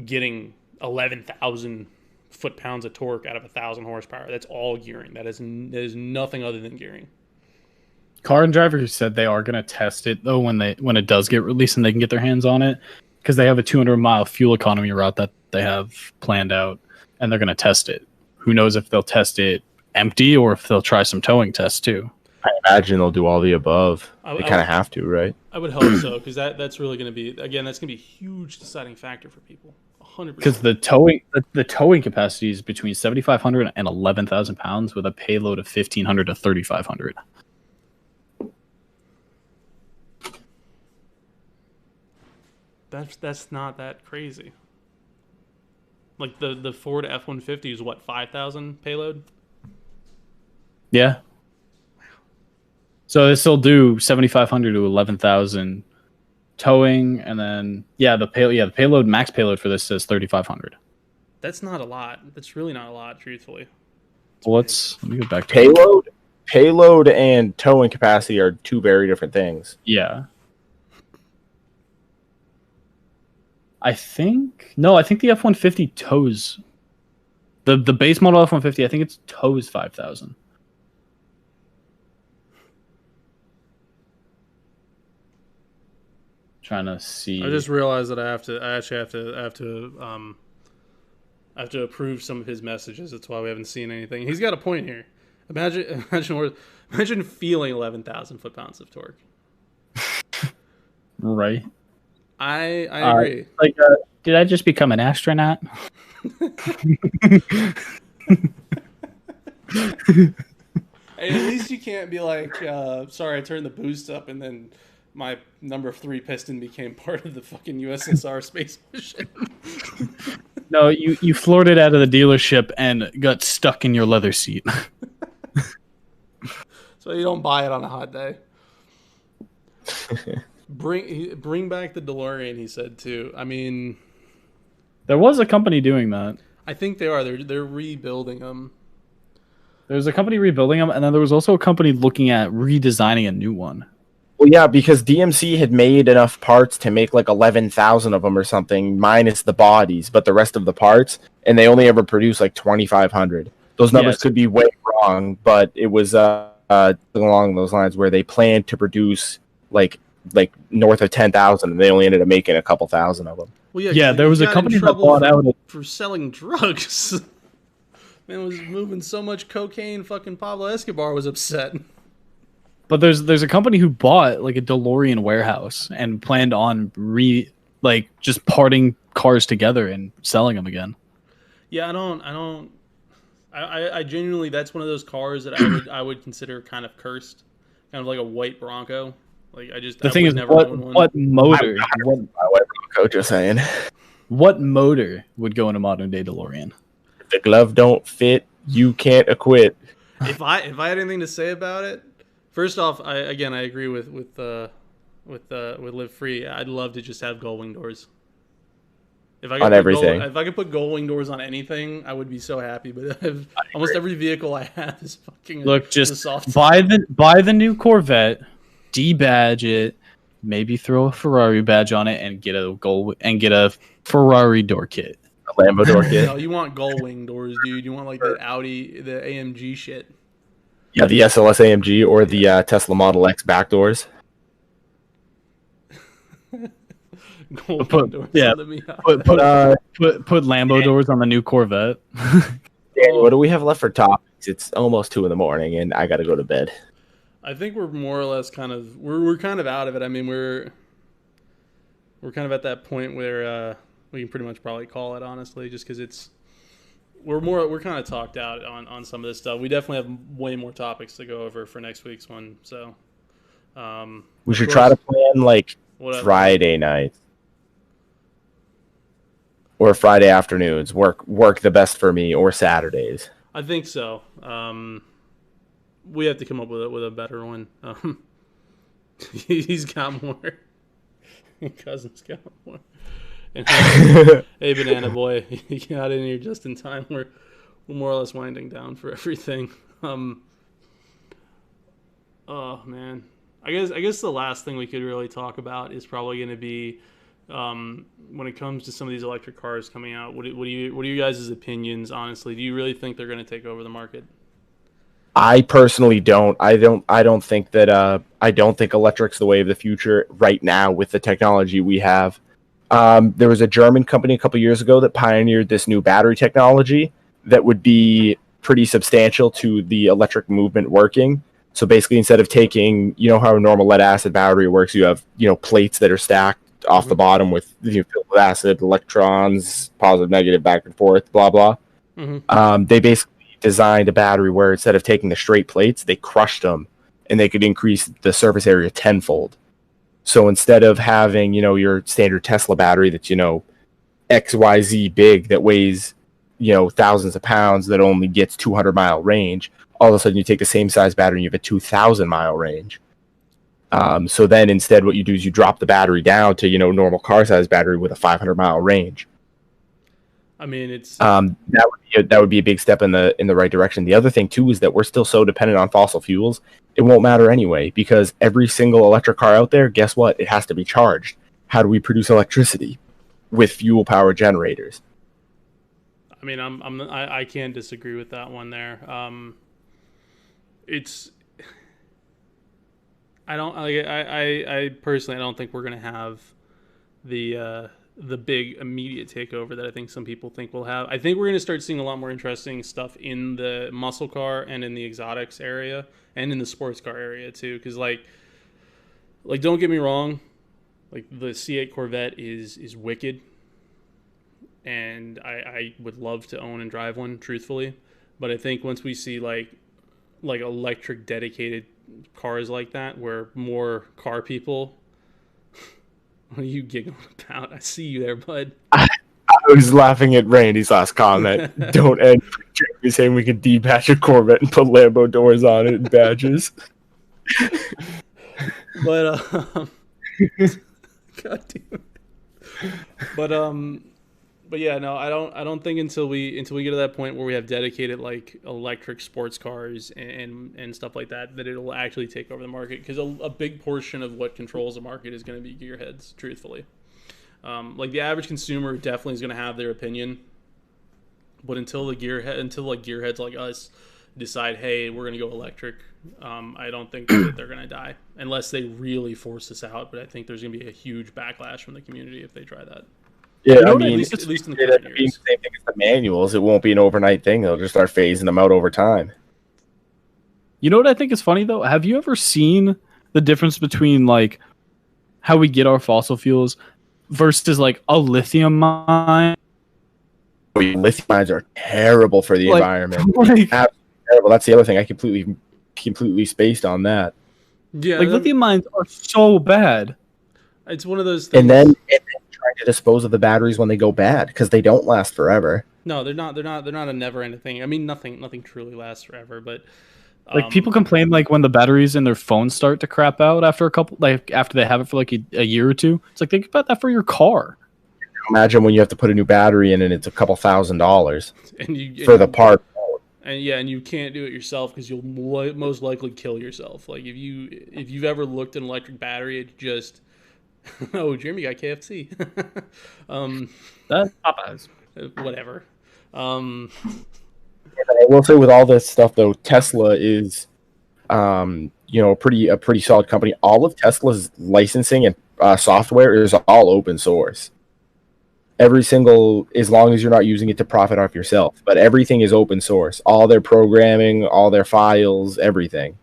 getting 11,000 foot-pounds of torque out of 1,000 horsepower. That's all gearing. That is nothing other than gearing. Car and Driver said they are going to test it though when it does get released and they can get their hands on it, because they have a 200-mile fuel economy route that they have planned out, and they're going to test it. Who knows if they'll test it empty or if they'll try some towing tests too. I imagine they'll do all the above. They kind of have to, right? I would hope so, because that's really going to be, again, that's going to be a huge deciding factor for people. 100%. Because the towing capacity is between 7,500 and 11,000 pounds with a payload of 1,500 to 3,500. That's not that crazy. Like the Ford F-150 is what, 5,000 payload? Yeah. So this will do 7,500 to 11,000 towing, and then the payload, max payload for this says 3,500. That's not a lot. That's really not a lot, truthfully. Well, let me go back to payload and towing capacity are 2 very different things. Yeah. I think the F-150 tows the base model F-150. I think it tows 5,000. Trying to see. I just realized that I have to approve some of his messages. That's why we haven't seen anything. He's got a point here. Imagine feeling 11,000 foot-pounds of torque. Right. I agree. Did I just become an astronaut? Hey, at least you can't be like, sorry, I turned the boost up and then my number 3 piston became part of the fucking USSR space mission. No, you floored it out of the dealership and got stuck in your leather seat. So you don't buy it on a hot day. Bring back the DeLorean, he said too. I mean, there was a company doing that. I think they are. They're rebuilding them. There's a company rebuilding them, and then there was also a company looking at redesigning a new one. Well, yeah, because DMC had made enough parts to make like 11,000 of them or something, minus the bodies, but the rest of the parts, and they only ever produced like 2,500. Those numbers could be way wrong, but it was along those lines where they planned to produce like north of 10,000, and they only ended up making a couple thousand of them. Well, yeah, there was a company that bought out for selling drugs. Man was moving so much cocaine. Fucking Pablo Escobar was upset. But there's a company who bought like a DeLorean warehouse and planned on like just parting cars together and selling them again. Yeah, I genuinely, that's one of those cars that I would consider kind of cursed, kind of like a white Bronco. Like The I thing would is, never own one. what motor, Coach is saying. what motor would go in a modern day DeLorean? If the glove don't fit, you can't acquit. If I had anything to say about it, first off, I agree with Live Free. I'd love to just have gull wing doors. If I could On everything. if I could put gull wing doors on anything, I would be so happy. But almost every vehicle I have is fucking Just soft. buy the new Corvette, debadge it, maybe throw a Ferrari badge on it, and get a Ferrari door kit. A Lambo door kit. No, you want gull wing doors, dude. You want like that Audi, the AMG shit. Yeah, the SLS AMG or the Tesla Model X back doors. Put Lambo doors on the new Corvette. Danny, what do we have left for topics? It's almost 2 a.m. and I got to go to bed. I think we're more or less we're kind of out of it. I mean, we're kind of at that point where we can pretty much probably call it, honestly, just because we're kind of talked out on some of this stuff. We definitely have way more topics to go over for next week's one. So we should try to plan like Friday nights. Or Friday afternoons work the best for me, or Saturdays. I think so. We have to come up with a better one. He's got more. Cousin's got more. And hey, Banana Boy, you got in here just in time. We're more or less winding down for everything. Oh man, I guess the last thing we could really talk about is probably going to be. When it comes to some of these electric cars coming out, what are you guys' opinions? Honestly, do you really think they're going to take over the market? I personally don't. I don't think that. I don't think electric's the way of the future right now with the technology we have. There was a German company a couple years ago that pioneered this new battery technology that would be pretty substantial to the electric movement working. So basically, instead of taking, how a normal lead acid battery works, you have plates that are stacked off the bottom with filled with acid, electrons, positive, negative, back and forth, blah blah. Mm-hmm. They basically designed a battery where instead of taking the straight plates, they crushed them, and they could increase the surface area tenfold. So instead of having your standard Tesla battery that's XYZ big that weighs thousands of pounds that only gets 200-mile range, all of a sudden you take the same size battery and you have a 2,000-mile range. So then instead what you do is you drop the battery down to, normal car size battery with a 500-mile range. I mean, it's that would be a big step in the right direction. The other thing too is that we're still so dependent on fossil fuels. It won't matter anyway, because every single electric car out there, guess what? It has to be charged. How do we produce electricity? With fuel power generators. I mean, I can't disagree with that one there. I personally, I don't think we're gonna have the big immediate takeover that I think some people think we'll have. I think we're gonna start seeing a lot more interesting stuff in the muscle car and in the exotics area and in the sports car area too. Because like don't get me wrong, like the C8 Corvette is wicked, and I would love to own and drive one, truthfully. But I think once we see like electric dedicated cars like that, where more car people. What are you giggling about? I see you there, bud. I was laughing at Randy's last comment. Don't end Jeremy saying we could debadge a Corvette and put Lambo doors on it and badges. But God damn it. But yeah, no, I don't think until we get to that point where we have dedicated like electric sports cars and stuff like that it'll actually take over the market, because a big portion of what controls the market is going to be gearheads, truthfully. Like the average consumer definitely is going to have their opinion, but until gearheads like us decide, hey, we're going to go electric, I don't think that they're going to die unless they really force this out. But I think there's going to be a huge backlash from the community if they try that. Yeah, I mean, at least in the current years. The same thing as the manuals. It won't be an overnight thing. They'll just start phasing them out over time. You know what I think is funny though? Have you ever seen the difference between like how we get our fossil fuels versus like a lithium mine. Lithium mines are terrible for the environment. Like, Absolutely terrible. That's the other thing. I completely spaced on that. Yeah, like lithium mines are so bad. It's one of those things. And then trying to dispose of the batteries when they go bad because they don't last forever. No, they're not. They're not a never-ending thing. I mean, nothing truly lasts forever. But Like people complain like when the batteries in their phones start to crap out after after they have it for like a year or two. It's like think about that for your car. Imagine when you have to put a new battery in and it's a couple $1,000 for the part. And you can't do it yourself because you'll most likely kill yourself. Like if you've ever looked at an electric battery, it just oh, Jeremy got KFC. That's Popeyes. Whatever. I will say with all this stuff though, Tesla is a pretty solid company. All of Tesla's licensing and software is all open source. As long as you're not using it to profit off yourself, but everything is open source. All their programming, all their files, everything.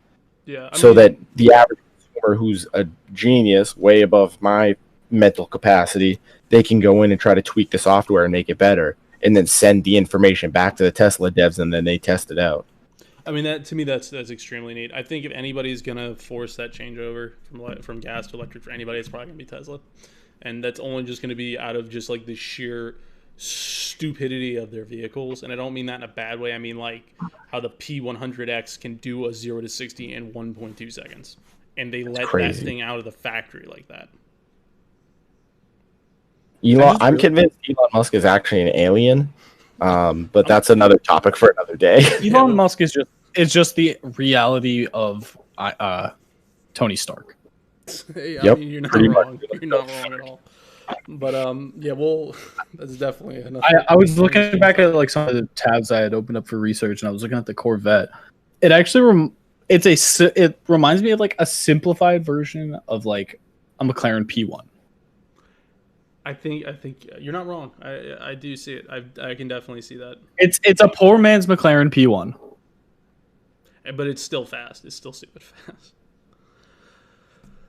Yeah. That the average consumer who's a genius, way above my mental capacity, they can go in and try to tweak the software and make it better, and then send the information back to the Tesla devs, and then they test it out. I mean, that to me, that's extremely neat. I think if anybody's gonna force that changeover from gas to electric for anybody, it's probably gonna be Tesla, and that's only just gonna be out of just like the sheer stupidity of their vehicles. And I don't mean that in a bad way. I mean like how the P100X can do a 0 to 60 in 1.2 seconds, and they let that thing out of the factory like that. I'm convinced Elon Musk is actually an alien, but that's another topic for another day. Elon Musk is just the reality of Tony Stark. I mean, you're not wrong. You're not wrong at all. But that's definitely enough. I was looking back at like some of the tabs I had opened up for research, and I was looking at the Corvette. It actually it reminds me of like a simplified version of like a McLaren P1. I think you're not wrong. I do see it. I can definitely see that. It's a poor man's McLaren P1. But it's still fast. It's still stupid fast.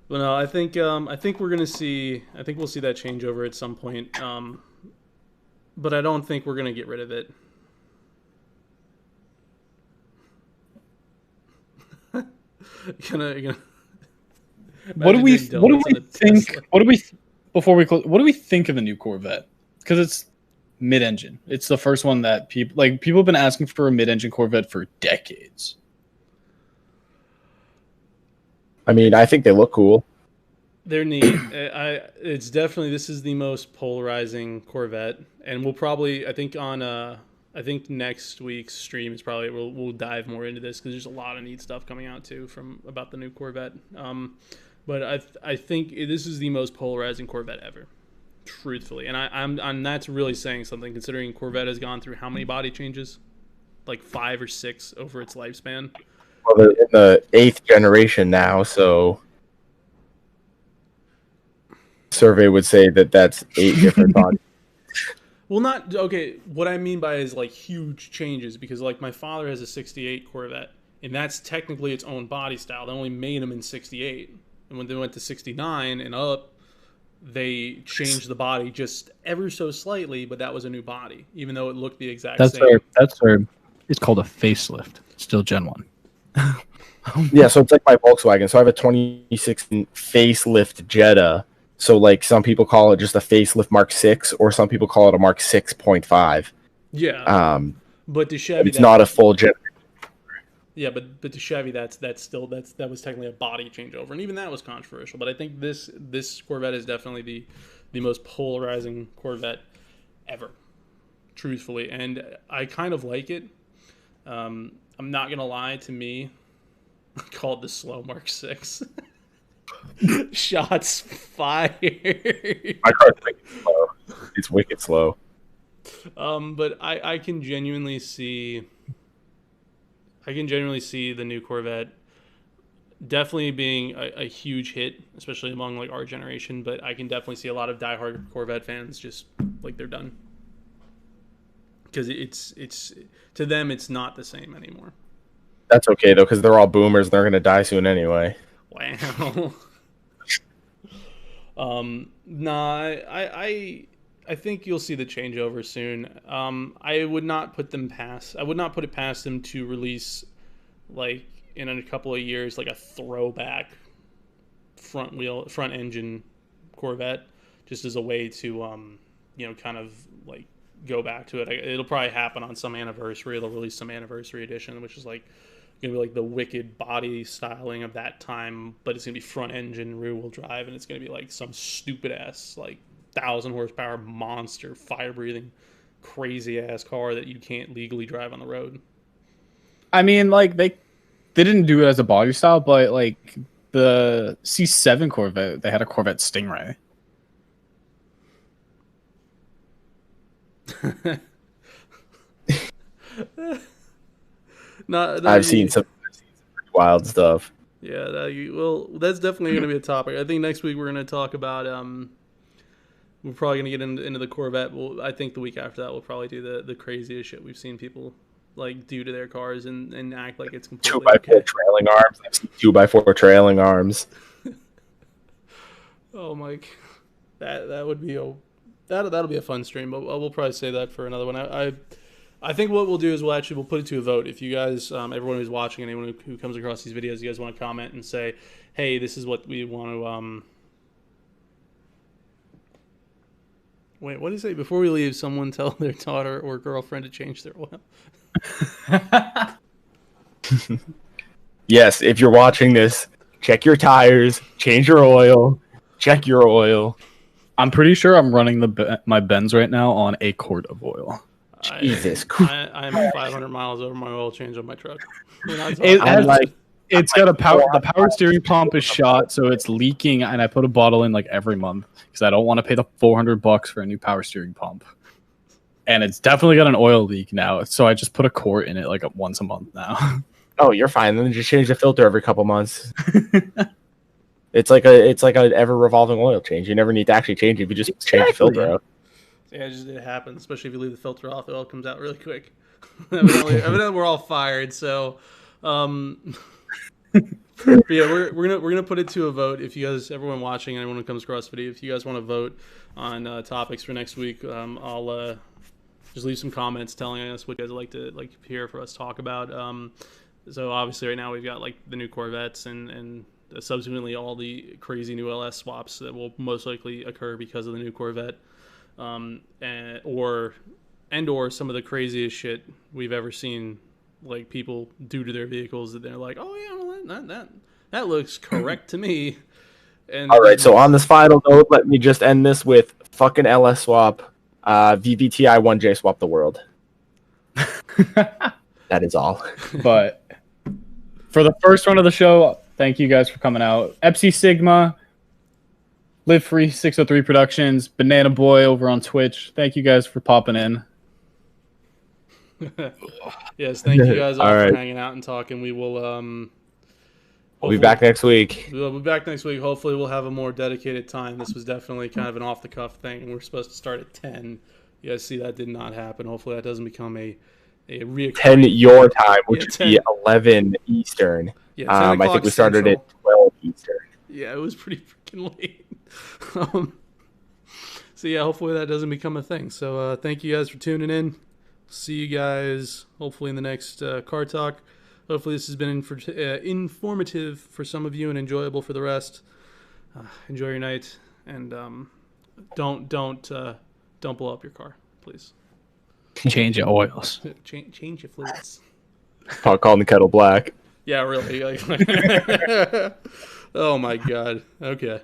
But no, I think we're gonna see. I think we'll see that changeover at some point. But I don't think we're gonna get rid of it. Gonna. What do we think? Before we close, what do we think of the new Corvette? Because it's mid-engine. It's the first one that people have been asking for a mid-engine Corvette for decades. I mean, I think they look cool. They're neat. It's definitely, this is the most polarizing Corvette, and we'll probably, I think next week's stream is probably we'll dive more into this because there's a lot of neat stuff coming out too about the new Corvette. But I think this is the most polarizing Corvette ever, truthfully, and that's really saying something considering Corvette has gone through how many body changes, like 5 or 6 over its lifespan. Well, they're in the 8th generation now, so survey would say that's 8 different bodies. Well, not okay. What I mean by is like huge changes, because like my father has a '68 Corvette, and that's technically its own body style. They only made them in '68, and when they went to '69 and up, they changed the body just ever so slightly, but that was a new body, even though it looked the exact same. It's called a facelift. Still Gen 1. Yeah, so it's like my Volkswagen. So I have a 2016 facelift Jetta. So like some people call it just a facelift Mark 6, or some people call it a Mark 6.5. Yeah. But the Chevy, it's not a full Jetta. Yeah, but the Chevy, that was technically a body changeover, and even that was controversial. But I think this Corvette is definitely the most polarizing Corvette ever, truthfully, and I kind of like it. I'm not gonna lie, to me, I call it the slow Mark 6. Shots fired. My car's wicked slow. It's wicked slow. But I can genuinely see the new Corvette definitely being a huge hit, especially among like our generation. But I can definitely see a lot of diehard Corvette fans just like they're done, because it's to them it's not the same anymore. That's okay though, because they're all boomers. They're gonna die soon anyway. Wow. Nah, I think you'll see the changeover soon. I would not put them past. I would not put it past them to release like in a couple of years like a throwback front engine Corvette, just as a way to kind of like go back to it. It'll probably happen on some anniversary. They'll release some anniversary edition, which is like gonna be like the wicked body styling of that time, but it's gonna be front engine rear wheel drive, and it's gonna be like some stupid ass like 1,000 horsepower monster fire breathing crazy ass car that you can't legally drive on the road. I mean, like they didn't do it as a body style, but like the C7 Corvette, they had a Corvette Stingray. I've seen some wild stuff. Yeah, that's definitely going to be a topic. I think next week we're going to talk about. We're probably going to get into the Corvette. I think the week after that we'll probably do the craziest shit we've seen people like do to their cars and act like it's completely 2x4 trailing arms. I've seen 2x4 trailing arms. Oh my, that would be that'll be a fun stream. But we'll probably say that for another one. I think what we'll do is we'll put it to a vote. If you guys, everyone who's watching, anyone who comes across these videos, you guys want to comment and say, hey, this is what we want to. Wait, what did he say? Before we leave, someone tell their daughter or girlfriend to change their oil. Yes, if you're watching this, check your tires, change your oil, check your oil. I'm pretty sure I'm running my Benz right now on a quart of oil. Jesus Christ. I'm 500 miles over my oil change on my truck. It's got the power steering pump is shot, so it's leaking, and I put a bottle in like every month because I don't want to pay the $400 for a new power steering pump. And it's definitely got an oil leak now, so I just put a quart in it like once a month now. Oh, you're fine. Then just change the filter every couple months. It's like a ever revolving oil change. You never need to actually change it if you just change the filter out. Yeah, it happens, especially if you leave the filter off. It all comes out really quick. Evidently, we're all fired. So, but yeah, we're gonna put it to a vote. If you guys, everyone watching, anyone who comes across the video, if you guys want to vote on topics for next week, I'll just leave some comments telling us what you guys would like to hear for us talk about. So obviously, right now we've got like the new Corvettes and subsequently all the crazy new LS swaps that will most likely occur because of the new Corvette. Or some of the craziest shit we've ever seen, like people do to their vehicles that they're like, oh yeah, well, that looks correct to me. And all right, so on this final note, let me just end this with fucking LS swap, VVTI 1J swap the world. That is all. But for the first one of the show, thank you guys for coming out. Epsi Sigma, Live Free 603 Productions, Banana Boy over on Twitch. Thank you guys for popping in. Yes, thank you guys all for hanging out and talking. We will we'll be back next week. We'll be back next week. Hopefully we'll have a more dedicated time. This was definitely kind of an off the cuff thing. We're supposed to start at 10. You guys see that did not happen. Hopefully that doesn't become a reoccurring 10 your time, which would be 11 Eastern. Yeah, I think we started at 12 Eastern. Yeah, it was pretty freaking late. So yeah, hopefully that doesn't become a thing. So thank you guys for tuning in. See you guys hopefully in the next Car Talk. Hopefully this has been informative for some of you and enjoyable for the rest. Enjoy your night and don't blow up your car, please. Change your oils. Change your fluids. Calling the kettle black. Yeah, really. Oh my god. Okay.